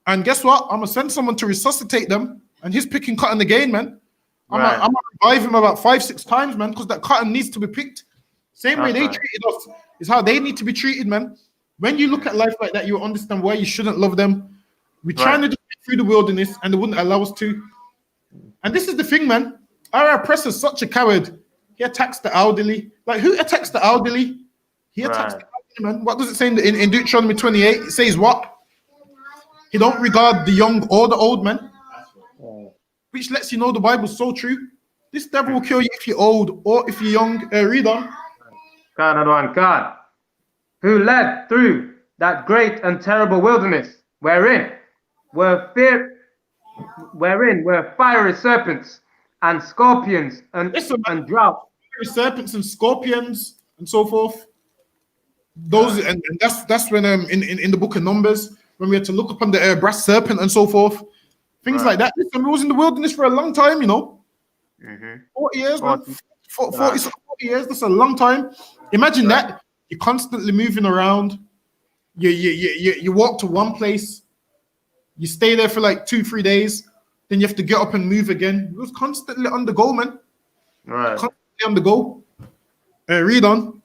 And guess what? I'm going to send someone to resuscitate them and he's picking cotton again, man. I'm going to revive him about 5-6 times, man, because that cotton needs to be picked. Same way they treated us is how they need to be treated, man. When you look at life like that, you understand why you shouldn't love them. We're trying to get through the wilderness and they wouldn't allow us to. And this is the thing, man. Our oppressor's such a coward. He attacks the elderly. Like, who attacks the elderly? He attacks the elderly, man. What does it say in Deuteronomy 28? It says what? He don't regard the young or the old, man. Which lets you know the Bible's so true. This devil will kill you if you're old or if you're young. Read on. God, who led through that great and terrible wilderness, wherein were fiery serpents and scorpions and drought. Serpents and scorpions and so forth. Those and that's when in the book of Numbers when we had to look upon the brass serpent and so forth, things like that. Listen, we was in the wilderness for a long time, 40 years, man. 40 years. That's a long time. Imagine that you're constantly moving around. You walk to one place, you stay there for like 2-3 days, then you have to get up and move again. It was constantly on the go, man. Right. Constantly on the go. Read on.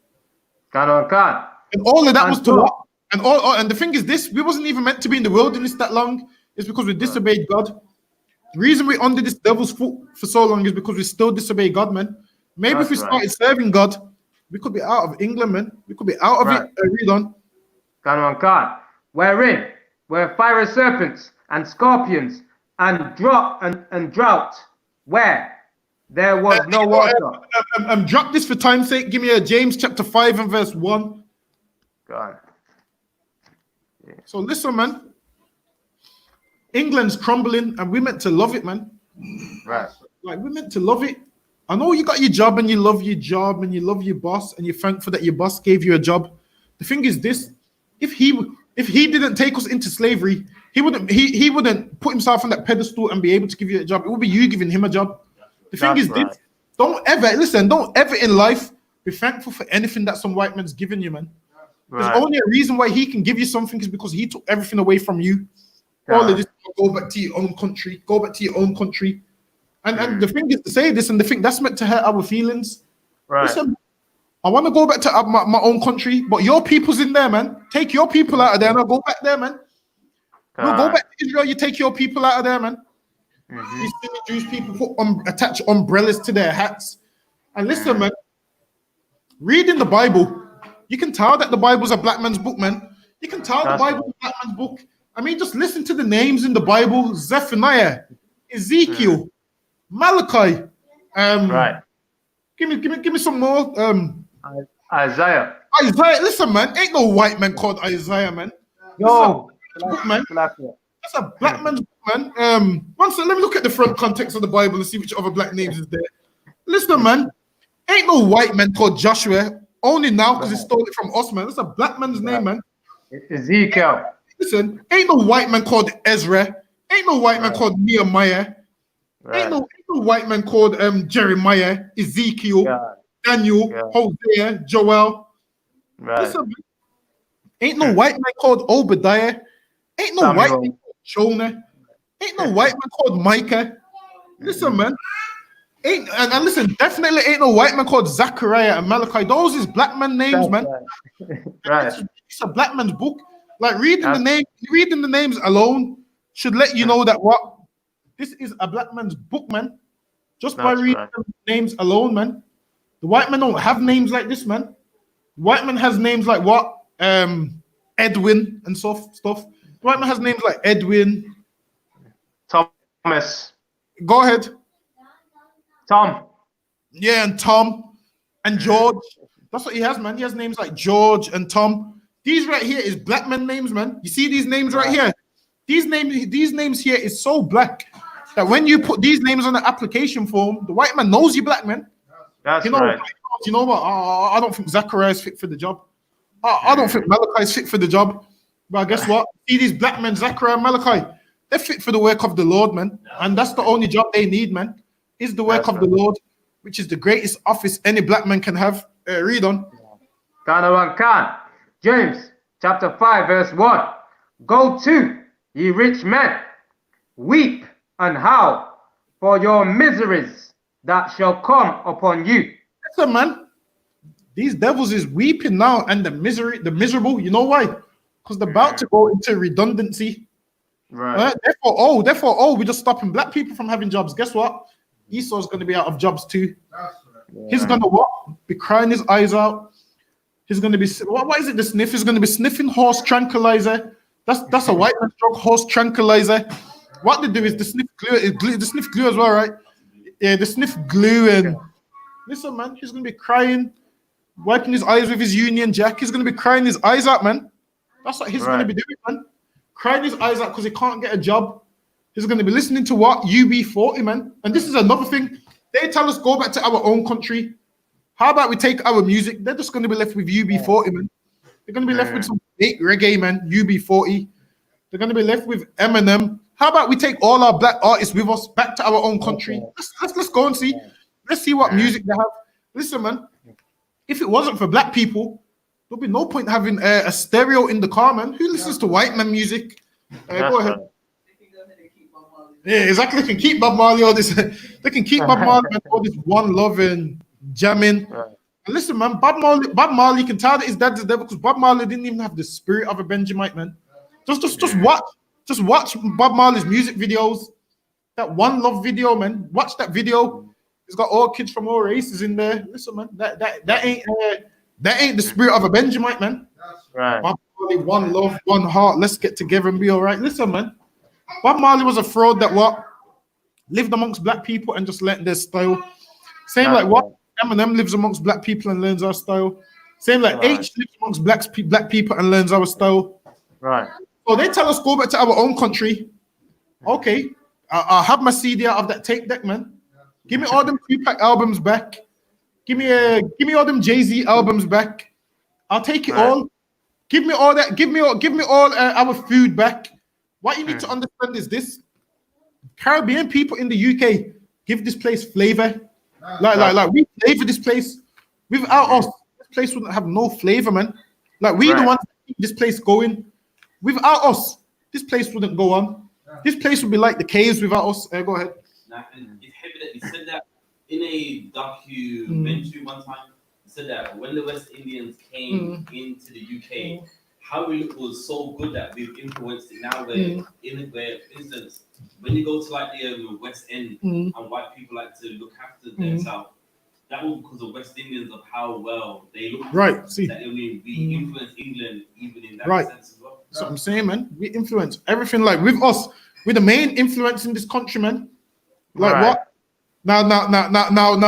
God. And all of that was to what? And the thing is this, we wasn't even meant to be in the wilderness that long. It's because we disobeyed God. The reason we're under this devil's foot for so long is because we still disobey God, man. Maybe if we started serving God, we could be out of England, man. We could be out of it. Read on. God. Wherein were fiery serpents and scorpions and drought, where there was no water. Drop this for time's sake. Give me a James chapter 5 and verse 1. God. Yeah. So listen, man. England's crumbling and we're meant to love it, man. Right. Like, we're meant to love it. I know you got your job and you love your job and you love your boss and you're thankful that your boss gave you a job. The thing is this, if he didn't take us into slavery, he wouldn't put himself on that pedestal and be able to give you a job. It would be you giving him a job. The thing is this, don't ever in life be thankful for anything that some white man's given you, man. There's only a reason why he can give you something is because he took everything away from you. All of this, go back to your own country, go back to your own country. And the thing is to say this, and the thing that's meant to hurt our feelings. Right. Listen, I want to go back to my own country, but your people's in there, man. Take your people out of there and I'll go back there, man. No, go back to Israel, you take your people out of there, man. These Jewish people attach umbrellas to their hats. And listen, man, reading the Bible, you can tell that the Bible's a black man's book, man. You can tell the Bible's a black man's book. I mean, just listen to the names in the Bible: Zephaniah, Ezekiel, Malachi. Give me some more. Isaiah. Listen, man, ain't no white man called Isaiah, man. No, book, man. That's a black man's book, man. One second, let me look at the front context of the Bible and see which other black names is there. Listen, man, Ain't no white man called Joshua. Only now because he stole it from us, man. That's a black man's name, man. Ezekiel. Listen, ain't no white man called Ezra. Ain't no white man called Nehemiah. Ain't no white man called Jeremiah, Ezekiel, Daniel, Hosea, Joel. Listen, ain't no white man called Obadiah. Ain't no white man called Jonah. Ain't no white man called Micah. Listen, man. And listen, definitely ain't no white man called Zachariah and Malachi. Those is black man names, man. It's a black man's book. Like reading the names alone should let you know that what this is a black man's book, man. Just by reading the names alone, man. The white man don't have names like this, man. The white man has names like what? Edwin and stuff. The white man has names like Edwin, Thomas. Go ahead. Tom. Yeah, and Tom and George. That's what he has, man. He has names like George and Tom. These right here is black man names, man. You see these names right here? These names here is so black that when you put these names on the application form, the white man knows you black, man. That's you know, right. You know what? I don't think Zachariah is fit for the job. I don't think Malachi is fit for the job. But guess what? See these black men, Zachariah and Malachi, they're fit for the work of the Lord, man. And that's the only job they need, man. Is the work of the Lord, which is the greatest office any black man can have. Read on. James chapter 5 verse 1. Go to, ye rich men, weep and howl for your miseries that shall come upon you. Listen, man. These devils is weeping now, and the miserable. You know why? Because they're about to go into redundancy. Right. Therefore, we're just stopping black people from having jobs. Guess what? Esau's going to be out of jobs too. He's going to what? Be crying his eyes out. He's going to be, what is it, the sniff? He's going to be sniffing horse tranquilizer. That's a white man's drug, horse tranquilizer. What they do is the sniff glue as well, right? Yeah, the sniff glue. And listen, man, he's going to be crying, wiping his eyes with his Union Jack. He's going to be crying his eyes out, man. That's what he's going to be doing, man. Crying his eyes out because he can't get a job. He's going to be listening to what? UB40, man. And this is another thing. They tell us go back to our own country. How about we take our music? They're just going to be left with UB40, man. They're going to be left with some fake reggae, man. UB40. They're going to be left with Eminem. How about we take all our black artists with us back to our own country? Let's go and see. Let's see what music they have. Listen, man. If it wasn't for black people, there'll be no point having a stereo in the car, man. Who listens to white man music? Go ahead. Yeah, exactly. They can keep Bob Marley all this. They can keep Bob Marley and all this one love and jamming. And listen, man, Bob Marley can tell that his dad's the devil because Bob Marley didn't even have the spirit of a Benjamite, man. Just watch Bob Marley's music videos. That one love video, man. Watch that video. It's got all kids from all races in there. Listen, man, that ain't the spirit of a Benjamite, man. Right. Bob Marley, one love, one heart. Let's get together and be all right. Listen, man. Bob Marley was a fraud that what lived amongst black people and just learned their style. Same like what Eminem lives amongst black people and learns our style. Same like H lives amongst black people and learns our style. Right. So they tell us go back to our own country. Okay, I'll have my CD out of that tape deck, man. Give me all them 3-pack albums back. Give me all them Jay-Z albums back. I'll take it all. Give me all that. Give me all our food back. What you need to understand is this: Caribbean people in the UK give this place flavor. Like we flavor this place. Without us, this place wouldn't have no flavor, man. Like we the ones that keep this place going. Without us, this place wouldn't go on. This place would be like the caves without us. Go ahead. And it's heavy that he said that in a documentary one time. He said that when the West Indians came into the UK, how it was so good that we've influenced it now. Where, for instance, when you go to like the West End and white people like to look after themselves, that was because of West Indians of how well they look. Right. See, that, I mean, we influence England even in that sense as well. That's what I'm saying, man. We influence everything. Like with us, we're the main influence in this country, man. Like what? Now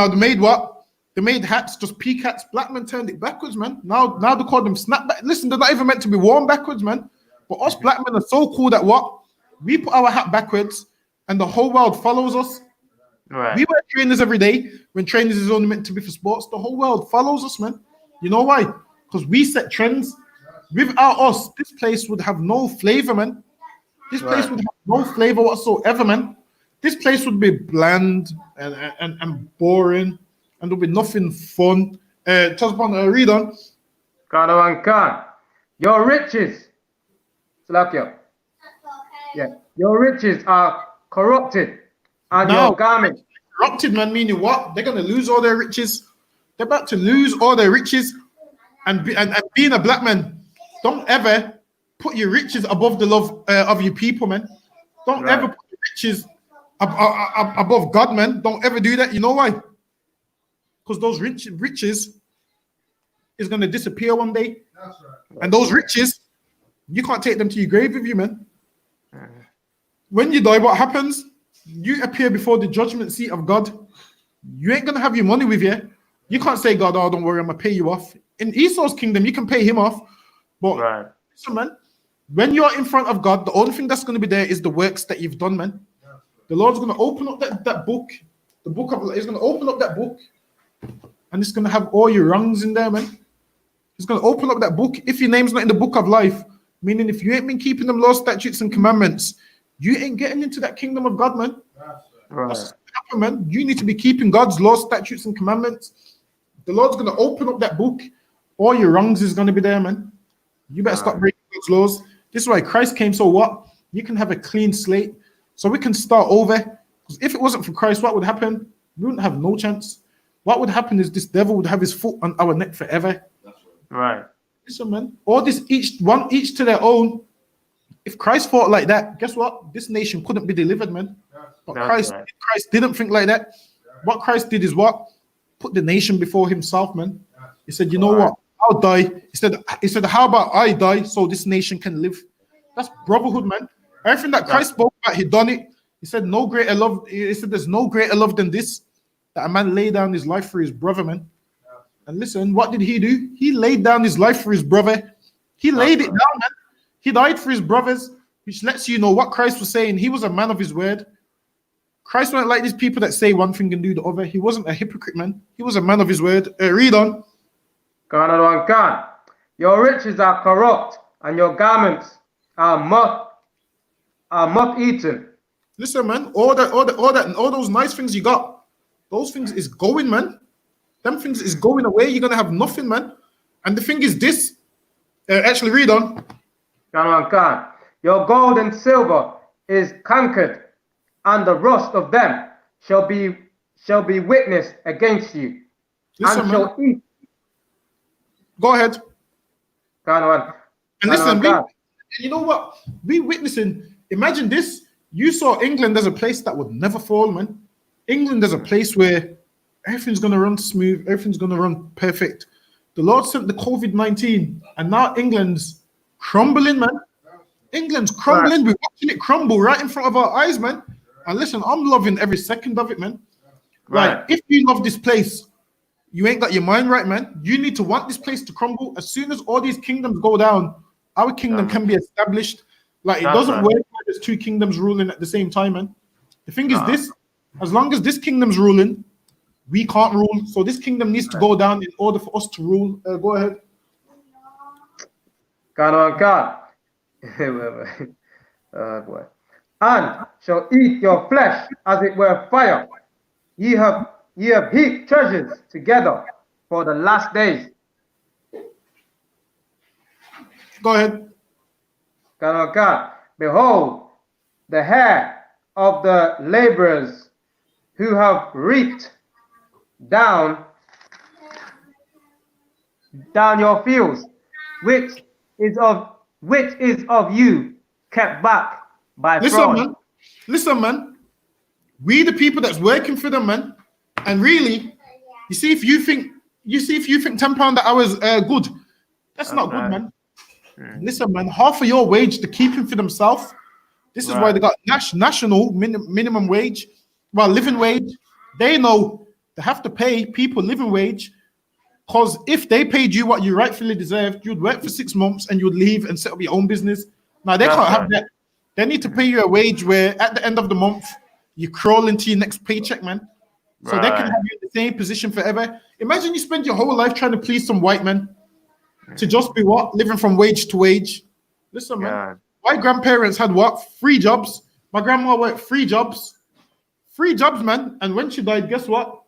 they made what? They made hats, just peak hats. Black men turned it backwards, man. Now they call them snapback. Listen, they're not even meant to be worn backwards, man. But us black men are so cool that what? We put our hat backwards and the whole world follows us. Right. We wear trainers every day when trainers is only meant to be for sports. The whole world follows us, man. You know why? Because we set trends. Without us, this place would have no flavor, man. This place would have no flavor whatsoever, man. This place would be bland and boring, and there'll be nothing fun. Just upon read on. Kanawan Khan, your riches, Slakia. Yeah, your riches are corrupted, and Now, your garments. corrupted, man, meaning what? They're gonna lose all their riches. They're about to lose all their riches, and being a black man, don't ever put your riches above the love of your people, man. Don't ever put your riches above God, man. Don't ever do that. You know why? Because those riches is going to disappear one day. That's right. And those riches, you can't take them to your grave with you, man. When you die, what happens? You appear before the judgment seat of God. You ain't going to have your money with you. You can't say, God, oh, don't worry, I'm going to pay you off. In Esau's kingdom, you can pay him off. But listen, man, when you're in front of God, the only thing that's going to be there is the works that you've done, man. The Lord's going to open up that book, the book of, he's going to open up that book, and it's going to have all your wrongs in there, man. He's going to open up that book. If your name's not in the book of life, meaning if you ain't been keeping them laws, statutes, and commandments, you ain't getting into that kingdom of God, man. That's what's gonna happen, man. You need to be keeping God's laws, statutes, and commandments. The Lord's going to open up that book. All your wrongs is going to be there, man. You better stop breaking God's laws. This is why Christ came. So what? You can have a clean slate. So we can start over. Because if it wasn't for Christ, what would happen? We wouldn't have no chance. What would happen is this devil would have his foot on our neck forever. Right. Listen, man. All this each to their own. If Christ thought like that, guess what? This nation couldn't be delivered, man. But Christ didn't think like that. What Christ did is what? Put the nation before himself, man. He said, you know what? I'll die. He said, how about I die so this nation can live? That's brotherhood, man. Everything that Christ spoke about, he done it. He said, no greater love. He said, there's no greater love than this, that a man lay down his life for his brother, man. And listen, what did he do? He laid down his life for his brother. He laid it down, man. He died for his brothers, which lets you know what Christ was saying. He was a man of his word. Christ wasn't like these people that say one thing and do the other. He wasn't a hypocrite, man. He was a man of his word. Read on. Khan, your riches are corrupt, and your garments are moth-eaten. Listen, man, all those nice things you got, those things is going, man. Them things is going away. You're gonna have nothing, man. And the thing is this. Actually, read on. Khan, your gold and silver is conquered, and the rust of them shall be witnessed against you. Listen, and man. shall eat. Go ahead. And listen, you know what? We witnessing. Imagine this. You saw England as a place that would never fall, man. England as a place where everything's going to run smooth. Everything's going to run perfect. The Lord sent the COVID-19, and now England's crumbling, man. England's crumbling. We're watching it crumble right in front of our eyes, man. And listen, I'm loving every second of it, man. Like, if you love this place, you ain't got your mind right, man. You need to want this place to crumble. As soon as all these kingdoms go down, our kingdom can be established. Like, it doesn't work when there's two kingdoms ruling at the same time, man. The thing is this, as long as this kingdom's ruling, we can't rule. So this kingdom needs to go down in order for us to rule. Go ahead. God. Boy. And shall eat your flesh as it were fire. Ye have heaped treasures together for the last days. Go ahead. God. Behold, the hair of the laborers who have reaped down your fields, which is of you kept back by fraud. Listen, man. We the people that's working for them, man. And really, you see if you think £10 an hour is good, that's not good, man. Listen, man, half of your wage to keep him for themselves. This is why they got national minimum wage, living wage. They know they have to pay people living wage, because if they paid you what you rightfully deserved, you'd work for 6 months and you'd leave and set up your own business. Now they can't have that. They need to pay you a wage where at the end of the month you crawl into your next paycheck, man. So they can Right. have you in the same position forever. Imagine you spend your whole life trying to please some white man to just be what? Living from wage to wage. Listen, man. Yeah. My grandparents had what? 3 jobs. My grandma worked 3 jobs. 3 jobs, man. And when she died, guess what?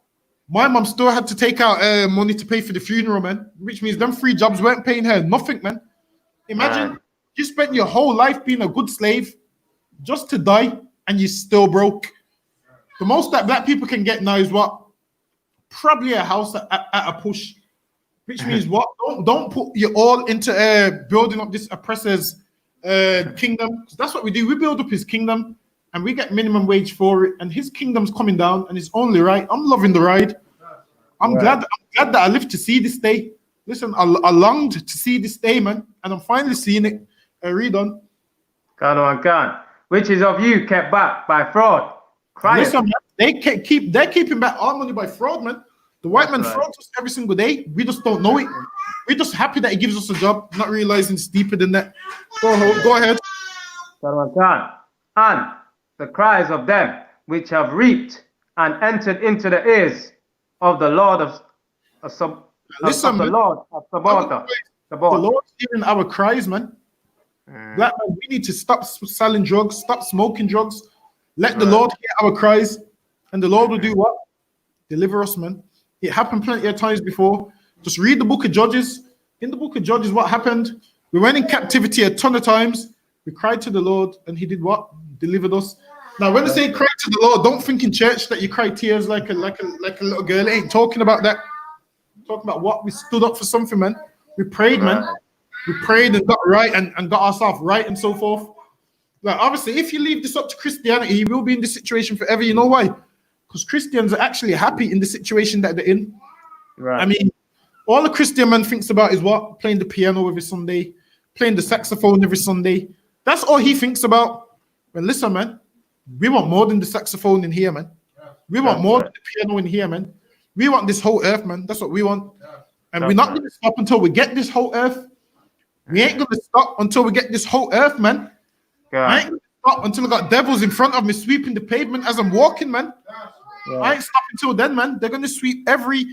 My mom still had to take out money to pay for the funeral, man. Which means them 3 jobs weren't paying her nothing, man. Imagine Right. you spent your whole life being a good slave just to die and you're still broke. The most that black people can get now is what? Probably a house at a push. Which means what? Don't put your all into building up this oppressor's kingdom. 'Cause that's what we do. We build up his kingdom and we get minimum wage for it. And his kingdom's coming down and it's only right. I'm loving the ride. I'm glad that I lived to see this day. Listen, I longed to see this day, man. And I'm finally seeing it. Read on. Can. Which is of you kept back by fraud. Crying. Listen, man, they're keeping back our money by fraud, man. The white man frauds us every single day. We just don't know it. We're just happy that he gives us a job, not realizing it's deeper than that. Go ahead. And the cries of them which have reaped and entered into the ears of the Lord Listen, the man. Lord of Sabaoth. The Lord's hearing our cries, man. Black man, we need to stop selling drugs, stop smoking drugs. Let the Lord hear our cries, and the Lord will do what? Deliver us, man. It happened plenty of times before. Just read the book of Judges. In the book of Judges, what happened? We went in captivity a ton of times. We cried to the Lord, and He did what? Delivered us. Now, when I say cry to the Lord, don't think in church that you cry tears like a little girl. It ain't talking about that. Talking about what? We stood up for something, man. We prayed, man. We prayed and got right and got ourselves right and so forth. Like, obviously, if you leave this up to Christianity, you will be in this situation forever. You know why? Because Christians are actually happy in the situation that they're in. Right. I mean, all a Christian man thinks about is what? Playing the piano every Sunday, playing the saxophone every Sunday. That's all he thinks about. Well, listen, man, we want more than the saxophone in here, man. We want more than the piano in here, man. We want this whole earth, man. That's what we want. And we're not going to stop until we get this whole earth. We ain't going to stop until we get this whole earth, man. I ain't going to stop until I got devils in front of me sweeping the pavement as I'm walking, man. I ain't stopping until then, man. They're going to sweep every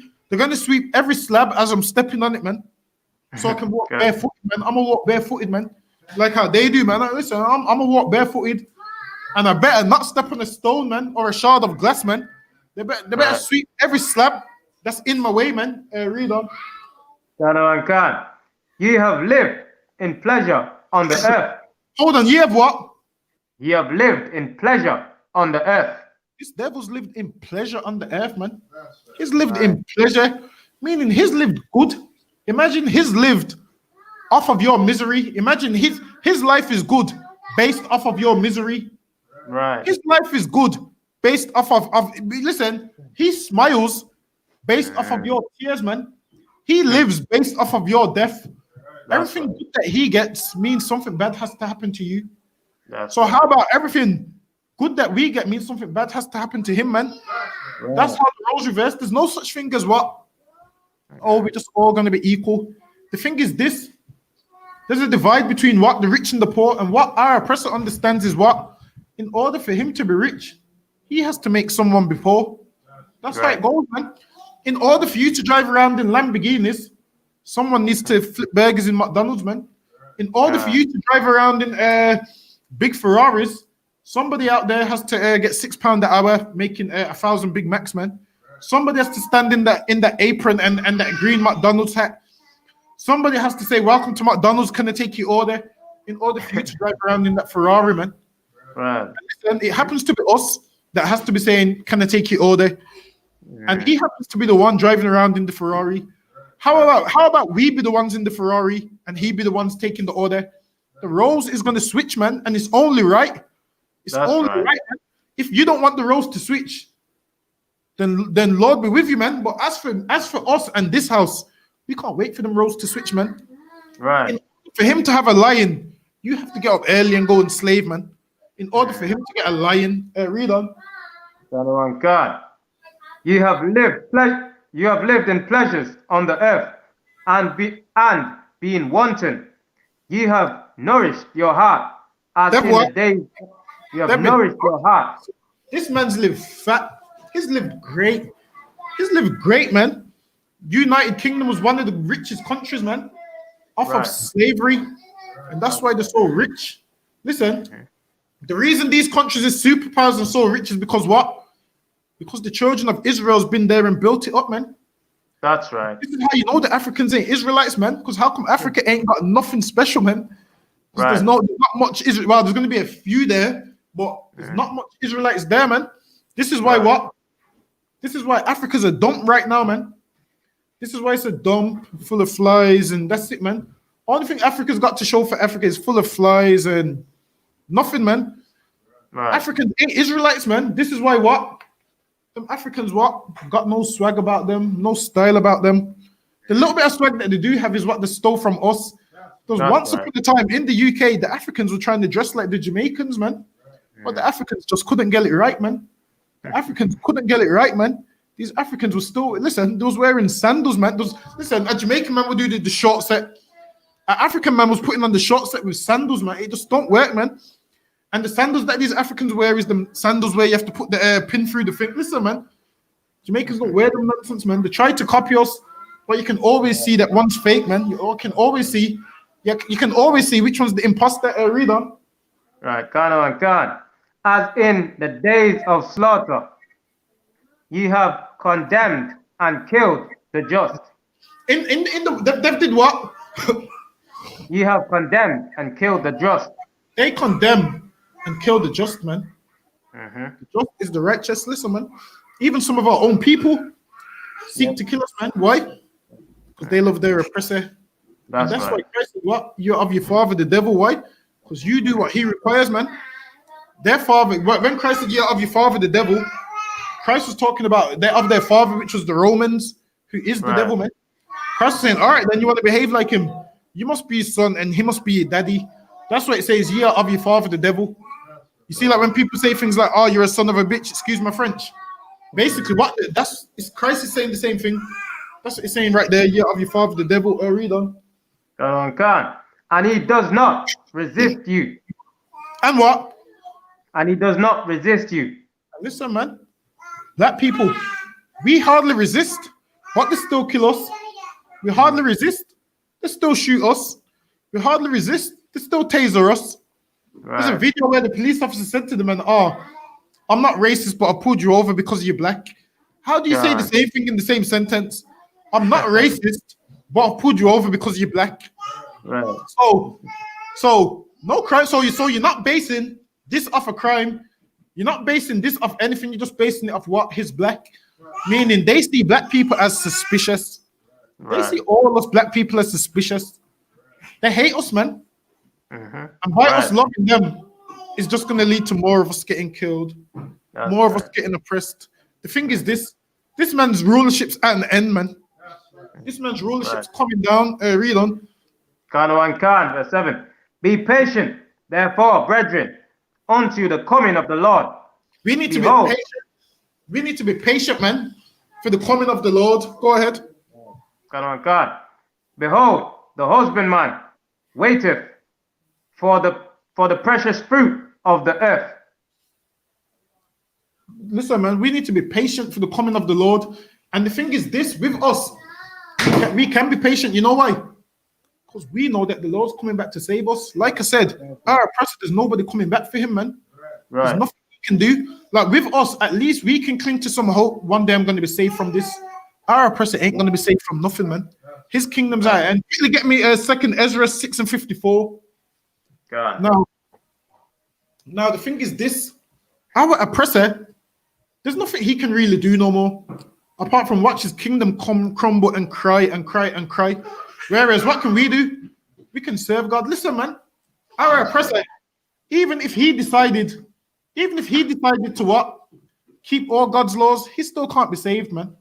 slab as I'm stepping on it, man. So I can walk barefooted, man. I'm going to walk barefooted, man. Like how they do, man. Listen, I'm going to walk barefooted. And I better not step on a stone, man, or a shard of glass, man. They better sweep every slab that's in my way, man. Read on. Ye have lived in pleasure on the earth. Hold on, you have what? Ye have lived in pleasure on the earth. This devil's lived in pleasure on the earth, man. He's lived in pleasure, meaning he's lived good. Imagine he's lived off of your misery. Imagine his life is good based off of your misery. Right. His life is good based off of listen, he smiles based off of your tears, man. He lives based off of your death. Everything good that he gets means something bad has to happen to you. So how about everything good that we get means something bad has to happen to him, man? That's how the roles reverse. There's no such thing as what? Oh, we're just all going to be equal. The thing is this. There's a divide between what the rich and the poor, and what our oppressor understands is what? In order for him to be rich, he has to make someone be poor. That's how it goes, man. In order for you to drive around in Lamborghinis, someone needs to flip burgers in McDonald's, man. In order for you to drive around in big Ferraris, somebody out there has to get £6 an hour making 1,000 Big Macs, man. Somebody has to stand in that apron and that green McDonald's hat. Somebody has to say, "Welcome to McDonald's. Can I take your order?" In order for you to drive around in that Ferrari, man. Right. And it happens to be us that has to be saying, "Can I take your order?" And he happens to be the one driving around in the Ferrari. How about we be the ones in the Ferrari and he be the ones taking the order? The roles is going to switch, man, and it's only right. It's only right. Man. If you don't want the roles to switch, then Lord be with you, man. But as for us and this house, we can't wait for them roles to switch, man. Right. For him to have a lion, you have to get up early and go and slave, man. In order for him to get a lion, read on. God, you have lived in pleasures on the earth, and being wanton, you have nourished your heart as in the days. You have nourished your heart This man's lived fat. He's lived great. He's lived great, man. United Kingdom was one of the richest countries, man, off of slavery, and that's why they're so rich. Listen, the reason these countries are superpowers and so rich is because what? Because the children of Israel's been there and built it up, man. That's right. This is how you know the Africans ain't Israelites, man. Because how come Africa ain't got nothing special, man? Because there's not much Israel. Well, there's going to be a few there, but there's not much Israelites there, man. This is why what? This is why Africa's a dump right now, man. This is why it's a dump full of flies, and that's it, man. Only thing Africa's got to show for Africa is full of flies and nothing, man. Right. Africans ain't Israelites, man. This is why what? Them Africans what? Got no swag about them, no style about them. The little bit of swag that they do have is what they stole from us. Because once upon a time in the UK, the Africans were trying to dress like the Jamaicans, man. But the Africans just couldn't get it right, man. The Africans couldn't get it right, man. These Africans were still, listen, they was wearing sandals, man. Listen, a Jamaican man would do the short set. An African man was putting on the short set with sandals, man. It just don't work, man. And the sandals that these Africans wear is the sandals where you have to put the pin through the thing. Listen, man, Jamaicans don't wear them nonsense, man. They try to copy us, but you can always see that one's fake, man. You can always see, you can always see which one's the imposter. Read on. Right, Kano and Khan. As in the days of slaughter, ye have condemned and killed the just. In the they did what? Ye have condemned and killed the just. They condemn and kill the just, man. Mm-hmm. The just is the righteous. Listen, man. Even some of our own people seek to kill us, man. Why? Because they love their oppressor. That's right. why Christ said, what? You're of your father, the devil. Why? Because you do what he requires, man. Their father, when Christ said, you're of your father, the devil, Christ was talking about they're of their father, which was the Romans, who is the devil, man. Christ was saying, all right, then you want to behave like him. You must be his son, and he must be your daddy. That's what it says, ye are of your father, the devil. You see, like when people say things like, oh, you're a son of a bitch, excuse my French. Basically, Christ is saying the same thing. That's what he's saying right there, ye are of your father, the devil. Read on. And he does not resist you. And what? And he does not resist you. Listen, man. Black people, we hardly resist. What? They still kill us. We hardly resist. They still shoot us. We hardly resist. They still taser us. Right. There's a video where the police officer said to the man, oh, I'm not racist, but I pulled you over because you're black. How do you say the same thing in the same sentence? I'm not racist, but I pulled you over because you're black. Right. So no crime. So you're not basing this off a crime. You're not basing this off anything. You're just basing it off what? He's black. Meaning they see black people as suspicious. They see all us black people as suspicious. They hate us, man. And by us loving them, it's just going to lead to more of us getting killed, more of us getting oppressed. The thing is this man's rulership's at an end, man. This man's rulership's coming down. Read on. Kano and Khan, verse 7. Be patient, therefore, brethren, unto the coming of the Lord. We need to be patient. We need to be patient, man, for the coming of the Lord. Go ahead. Kano and Khan. Behold, the husbandman waiteth for the precious fruit of the earth. Listen, man, we need to be patient for the coming of the Lord. And the thing is this, with us, we can be patient. You know why? Because we know that the Lord's coming back to save us. Like I said, our oppressor, there's nobody coming back for him, man. There's nothing we can do. Like with us, at least we can cling to some hope. One day I'm going to be saved from this. Our oppressor ain't going to be saved from nothing, man. His kingdom's out. And really get me 2 Ezra 6:54. Now the thing is this, our oppressor, there's nothing he can really do no more, apart from watch his kingdom crumble and cry and cry and cry. Whereas what can we do? We can serve God. Listen, man, our oppressor, even if he decided to what? Keep all God's laws, he still can't be saved, man.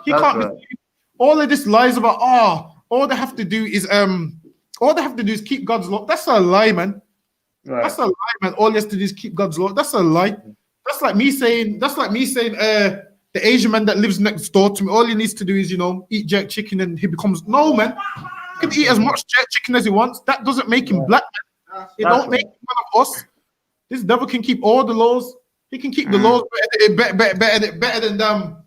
He can't be saved. All of this lies about, all they have to do is keep God's law. That's a lie, man. That's a lie, man. All he has to do is keep God's law. That's a lie. That's like me saying, the Asian man that lives next door to me, all he needs to do is, eat jerk chicken and he becomes, no, man. He can eat as much jerk chicken as he wants. That doesn't make him black, man. It don't make him one of us. This devil can keep all the laws. He can keep the laws better than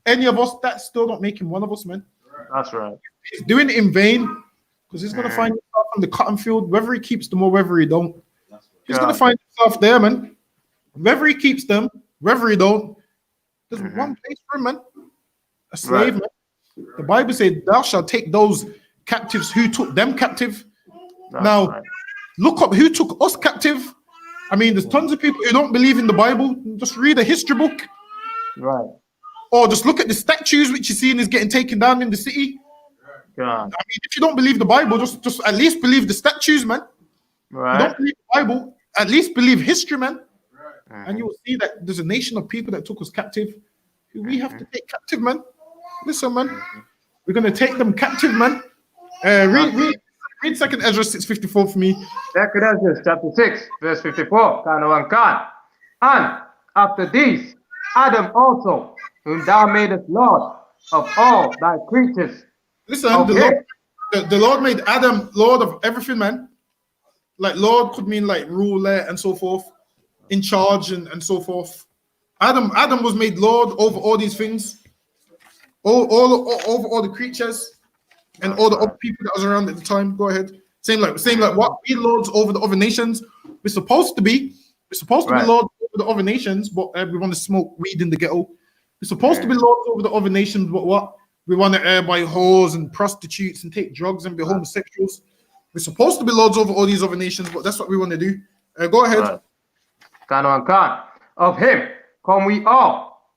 any of us. That still don't make him one of us, man. That's right. He's doing it in vain because he's gonna find himself on the cotton field, whether he keeps them or whether he don't. He's gonna find himself there, man. Whether he keeps them, whether he don't, there's one place for him, man. A slave, man. The Bible said, "Thou shalt take those captives who took them captive." Now, look up who took us captive. I mean, there's tons of people who don't believe in the Bible. Just read a history book. Right. Or just look at the statues which you're seeing is getting taken down in the city. God. I mean, if you don't believe the Bible, just at least believe the statues, man. Right. You don't believe the Bible, at least believe history, man. And you will see that there's a nation of people that took us captive, who we have to take captive, man. Listen, man. We're going to take them captive, man. Read 2nd Ezra 6:54 for me. 2nd Ezra chapter 6, verse 54. And after these, Adam also, whom thou madest Lord of all thy creatures. Listen, the Lord made Adam Lord of everything, man. Like Lord could mean like ruler and so forth, in charge and so forth. Adam was made Lord over all these things, over all the creatures, and all the other people that was around at the time. Go ahead. Same like what we lords over the other nations. We're supposed to be lords over the other nations, but we want to smoke weed in the ghetto. We're supposed to be lords over the other nations, but what? We want to buy whores and prostitutes and take drugs and be homosexuals. We're supposed to be lords over all these other nations, but that's what we want to do. Go ahead. Of him come we all,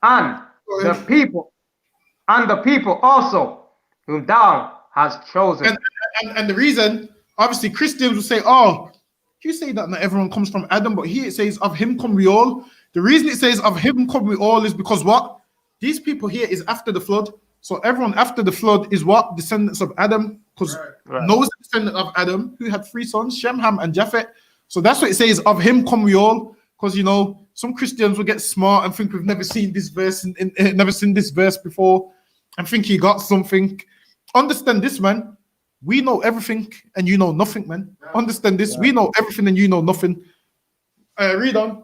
and the people also whom thou hast chosen. And the reason, obviously, Christians will say, "Oh, you say that not everyone comes from Adam," but here it says, "Of him come we all." The reason it says, "Of him come we all," is because what? These people here is after the flood. So everyone after the flood is what? Descendants of Adam. Because Noah's a descendant of Adam, who had 3 sons, Shem, Ham, and Japheth. So that's what it says, "Of him come we all." Because, you know, some Christians will get smart and think we've never seen this verse never seen this verse before and think he got something. Understand this, man. We know everything and you know nothing, man. Understand this. We know everything and you know nothing. Read on.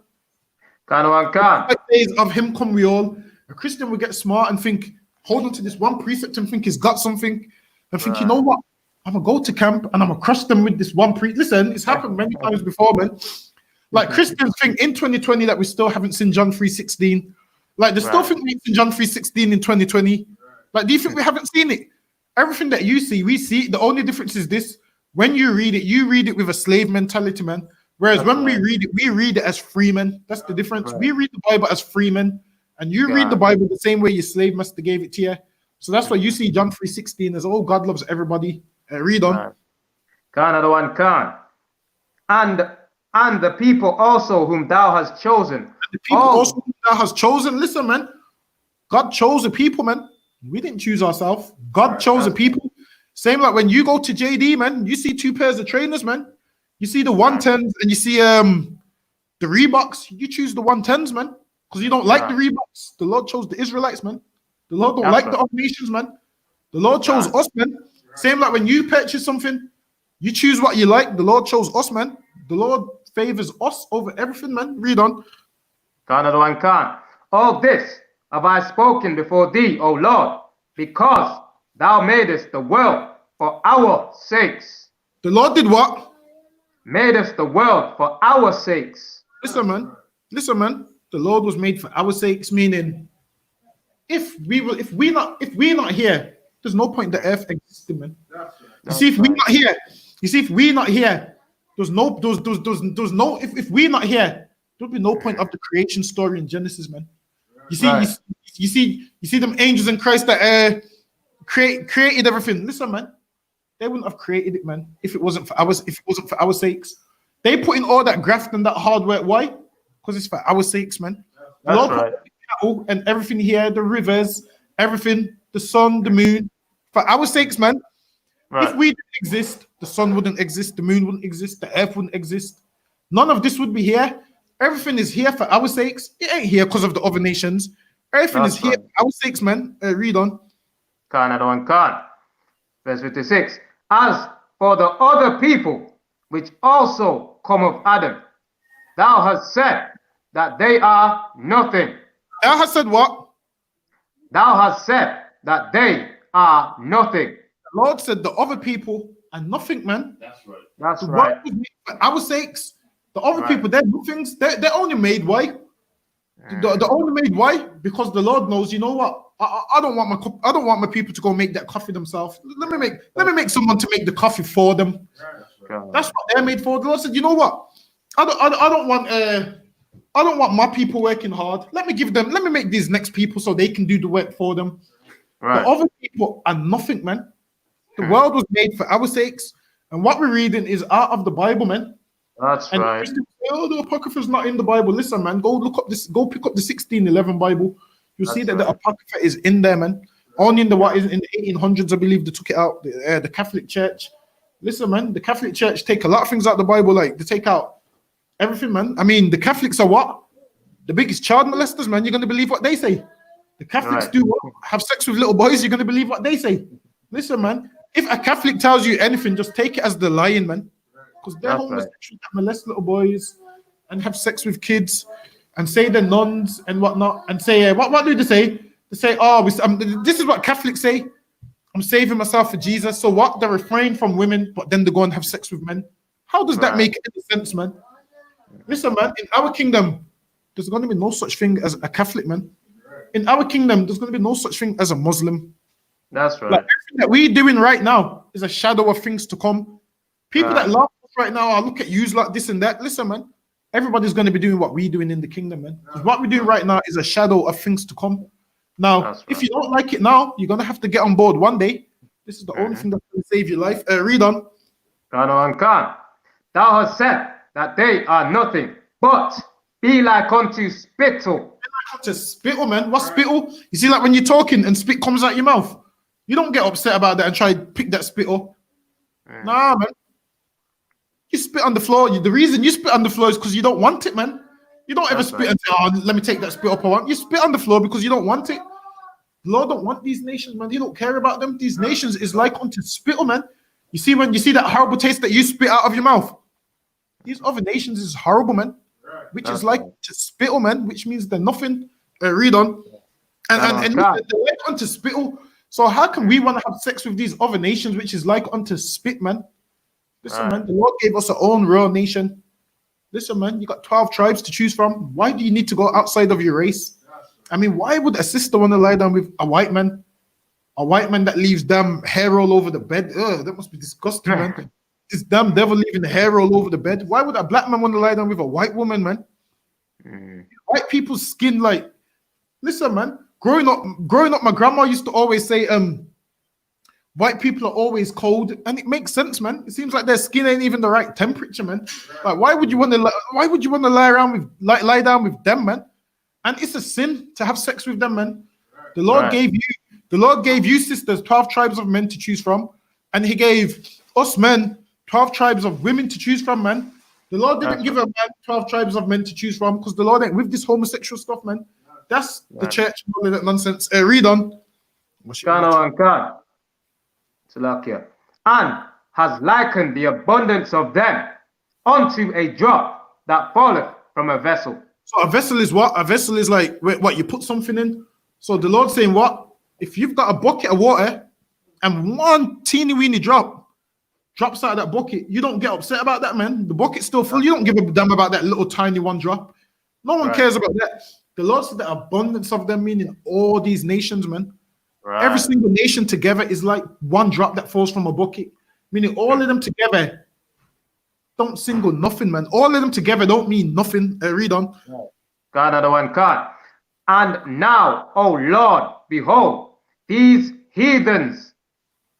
It says, "Of him come we all." A Christian will get smart and think, hold on to this one precept and think he's got something. And think, you know what? I'm going to go to camp and I'm going to crush them with this one precept. Listen, it's happened many times before, man. Like Christians think in 2020 that we still haven't seen John 3:16. Like they still think we've seen John 3:16 in 2020. Like, do you think we haven't seen it? Everything that you see, we see. The only difference is this: when you read it with a slave mentality, man. Whereas when we read it as free men. That's the difference. We read the Bible as free men, and you read the Bible the same way your slave master gave it to you. So that's why you see John 3:16 as, "Oh, God loves everybody." Read on. And the people also whom thou hast chosen. The people also whom thou hast chosen. Listen, man. God chose the people, man. We didn't choose ourselves. God chose the people. Same like when you go to JD, man, you see 2 pairs of trainers, man. You see the 110s and you see the Reeboks. You choose the 110s, man, because you don't like the Reeboks. The Lord chose the Israelites, man. The Lord don't like the other nations, man. The Lord chose us, man. Same like when you purchase something, you choose what you like. The Lord chose us, man. The Lord favors us over everything, man. Read on. All this have I spoken before thee, O Lord, because thou madest the world for our sakes. The Lord did what? Madest the world for our sakes. Listen, man. Listen, man. The Lord was made for our sakes, meaning if we're not here, there's no point in the earth existing, man. You see, if we're not here, if we're not here, there'll be no point of the creation story in Genesis, man. You see them angels in Christ that created everything. Listen, man, they wouldn't have created it, man, if it wasn't for our sakes. They put in all that graft and that hard work. Why? Because it's for our sakes, man. That's right. Cattle and everything here, the rivers, everything, the sun, the moon, for our sakes, man. Right. If we didn't exist, the sun wouldn't exist, the moon wouldn't exist, the earth wouldn't exist. None of this would be here. Everything is here for our sakes. It ain't here because of the other nations. Everything is here for our sakes, man. Read on. Verse 56. As for the other people, which also come of Adam, thou hast said, that they are nothing. Thou hast said what? Thou hast said that they are nothing. The Lord said the other people are nothing, man. That's right. That's The right. world was made for our sakes. The other Right. people, they're nothings. They're only made why? They're only made why? Because the Lord knows. You know what? I don't want my people to go make that coffee themselves. Let me make someone to make the coffee for them. That's what they're made for. The Lord said, you know what? I don't want my people working hard. Let me make these next people so they can do the work for them. Right. The other people are nothing, man. The world was made for our sakes, and what we're reading is out of the Bible, man. That's And right. Christians say, oh, the Apocrypha is not in the Bible. Listen, man, go pick up the 1611 Bible. You'll see that the Apocrypha is in there, man. Only in the 1800s, I believe, they took it out. The Catholic Church. Listen, man, the Catholic Church take a lot of things out of the Bible, like they take out everything, man. I mean, the Catholics are what? The biggest child molesters, man. You're going to believe what they say. The Catholics do what? Have sex with little boys. You're going to believe what they say. Listen, man, if a Catholic tells you anything, just take it as the lying, man. Because they're homosexuals that molest little boys and have sex with kids and say they're nuns and whatnot and say, what do they say? They say, oh, this is what Catholics say. I'm saving myself for Jesus. So what? They refrain from women, but then they go and have sex with men. How does that make any sense, man? Listen, man, in our kingdom, there's going to be no such thing as a Catholic, man. In our kingdom, there's going to be no such thing as a Muslim. That's right. Like everything that we're doing right now is a shadow of things to come. People that laugh at us right now, I look at you like this and that. Listen, man, everybody's going to be doing what we're doing in the kingdom, man. Because what we're doing right now is a shadow of things to come. Now, if you don't like it now, you're going to have to get on board one day. This is the only thing that's going to save your life. Read on. Thou hast said that they are nothing, but be like unto spittle. To spittle, man. What's spittle? You see, like when you're talking and spit comes out your mouth, you don't get upset about that and try to pick that spittle. Nah, man. You spit on the floor. The reason you spit on the floor is because you don't want it, man. You don't ever spit and say, oh, let me take that spit up I want. You spit on the floor because you don't want it. The Lord don't want these nations, man. He don't care about them. These nations is like unto spittle, man. You see, when you see that horrible taste that you spit out of your mouth, these other nations is horrible, man. Which is like to spittle, man, which means they're nothing. Read on. And they're like unto spittle. So how can we want to have sex with these other nations, which is like unto spit, man? Listen, man, the Lord gave us our own royal nation. Listen, man, you got 12 tribes to choose from. Why do you need to go outside of your race? I mean, why would a sister want to lie down with a white man? A white man that leaves damn hair all over the bed. Ugh, that must be disgusting, man. This damn devil leaving the hair all over the bed. Why would a black man want to lie down with a white woman, man? White people's skin, like, listen, man. Growing up, my grandma used to always say, white people are always cold, and it makes sense, man. It seems like their skin ain't even the right temperature, man. Like, why would you want to lie down with them, man? And it's a sin to have sex with them, man. The Lord gave you sisters 12 tribes of men to choose from, and He gave us men 12 tribes of women to choose from, man. The Lord didn't give a man 12 tribes of men to choose from because the Lord ain't with this homosexual stuff, man. That's the church, all of that nonsense. Read on. And has likened the abundance of them unto a drop that falleth from a vessel. So a vessel is what? A vessel is like what you put something in. So the Lord's saying what? If you've got a bucket of water and one teeny weeny drop drops out of that bucket, you don't get upset about that, man. The bucket's still full. You don't give a damn about that little tiny one drop. No one cares about that. The Lord said the abundance of them, meaning all these nations, man. Every single nation together is like one drop that falls from a bucket, meaning all of them together don't single nothing, man. All of them together don't mean nothing. Read on. And now, O Lord, behold, these heathens,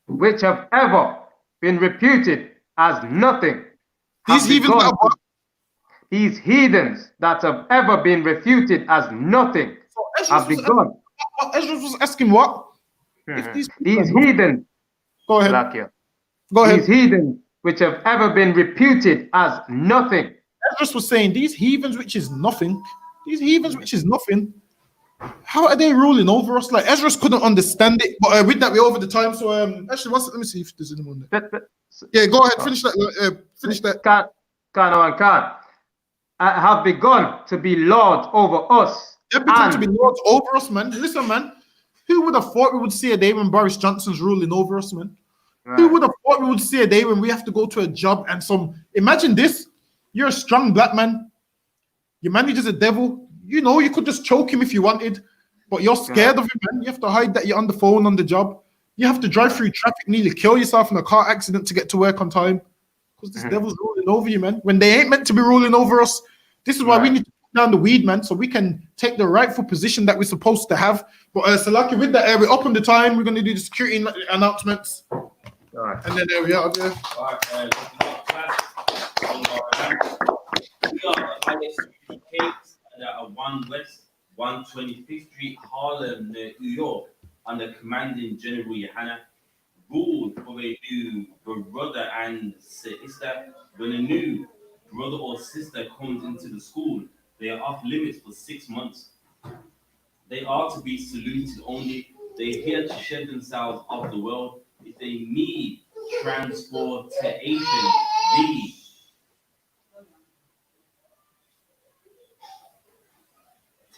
which have ever been reputed as nothing, these heathens that have ever been refuted as nothing have begun. Ezra was asking what? If these heathens. Go ahead. Go ahead. These heathens which have ever been reputed as nothing. Ezra was saying these heathens which is nothing. These heathens which is nothing. How are they ruling over us? Like Ezra couldn't understand it, but with that we're over the time. So actually, let me see if there's anyone there. Yeah, go ahead. Finish that. Finish that. Can. have begun to be lords over us. They've become to And- be lords over us, man. Listen, man. Who would have thought we would see a day when Boris Johnson's ruling over us, man? Who would have thought we would see a day when we have to go to a job and imagine this. You're a strong black man. Your manager's a devil. You know, you could just choke him if you wanted, but you're scared of him, man. You have to hide that you're on the phone on the job. You have to drive through traffic, nearly kill yourself in a car accident to get to work on time. Because this devil's ruling over you, man. When they ain't meant to be ruling over us. This is why we need to put down the weed, man, so we can take the rightful position that we're supposed to have. But Salaki, with that, we're up on the time. We're going to do the security announcements. All right. And then there we are. Yeah. All right, we are I.S.U.P.K at 1 West 125th Street, Harlem, New York, under Commanding General Yahanna. Ruled for a new brother and sister. When a new brother or sister comes into the school, they are off limits for 6 months. They are to be saluted only. They are here to shed themselves off the world. If they need transportation,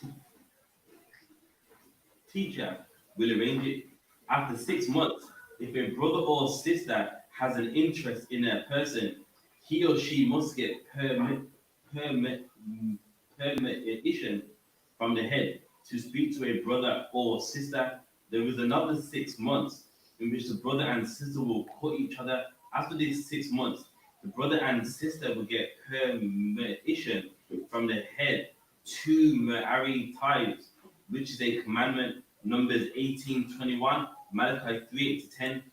the teacher will arrange it. After 6 months, if a brother or sister has an interest in a person, he or she must get permission from the head to speak to a brother or sister. There is another 6 months in which the brother and sister will cut each other. After these 6 months, the brother and sister will get permission from the head to marry tithes, which is a commandment. Numbers 18:21, Malachi 3:10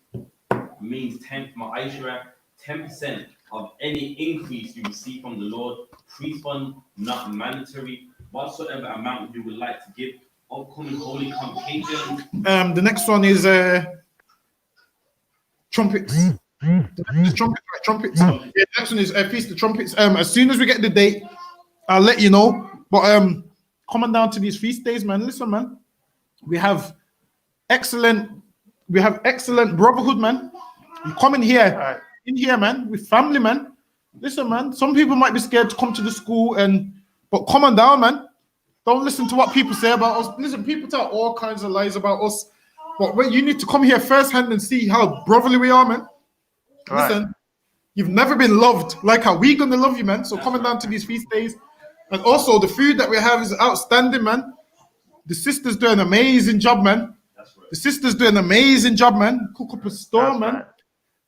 means 10 from Aishra, 10% of any increase you receive from the Lord. Priest fund, not mandatory. Whatsoever amount you would like to give. Upcoming holy convocations. The next one is trumpets. Trumpets. Yeah, the next one is Feast of Trumpets. As soon as we get the date, I'll let you know. But coming down to these feast days, man. Listen, man. We have excellent brotherhood, man. You come in here, man, with family, man. Listen, man. Some people might be scared to come to the school, but come on down, man. Don't listen to what people say about us. Listen, people tell all kinds of lies about us. But you need to come here firsthand and see how brotherly we are, man. Listen, you've never been loved like how we gonna love you, man. So coming down to these feast days, and also the food that we have is outstanding, man. The sisters do an amazing job, man. The sisters do an amazing job, man. Cook up a store, man.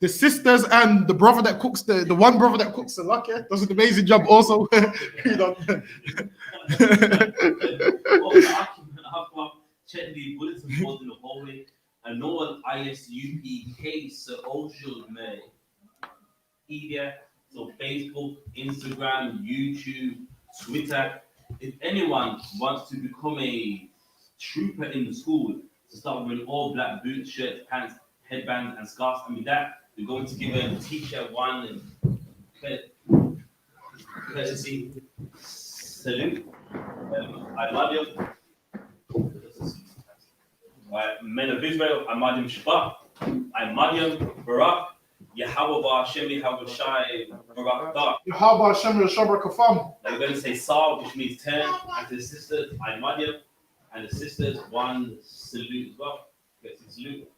The sisters and the brother that cooks the one brother that cooks the luck, does an amazing job also. You know. Check the bulletin board in the hallway. And know what I.S.U.P.K social media, so Facebook, Instagram, YouTube, Twitter. If anyone wants to become a trooper in the school, to start with all black boots, shirts, pants, headbands, and scarves, and with that, we're going to give a teacher one courtesy salute. I love you. Men of Israel, I'm Madim Shabbat. I'm Madim Barak. Yahweh Hashem, Yahweh Shai, Barak Dar. Yahweh Hashem, Yahweh Kafam. Now we're going to say Sal, which means turn, and to the sisters, I'm Madim, and the sisters, one salute as well. Let's salute.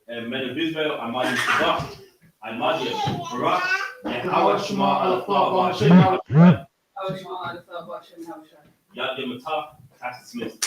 Men of Israel, I'm Madim Shabbat. I'm Madim Barak. Yahweh Shema Al-Fah, Hashem, Yahweh Shai. Yad Yom Tov, Pastor Smith.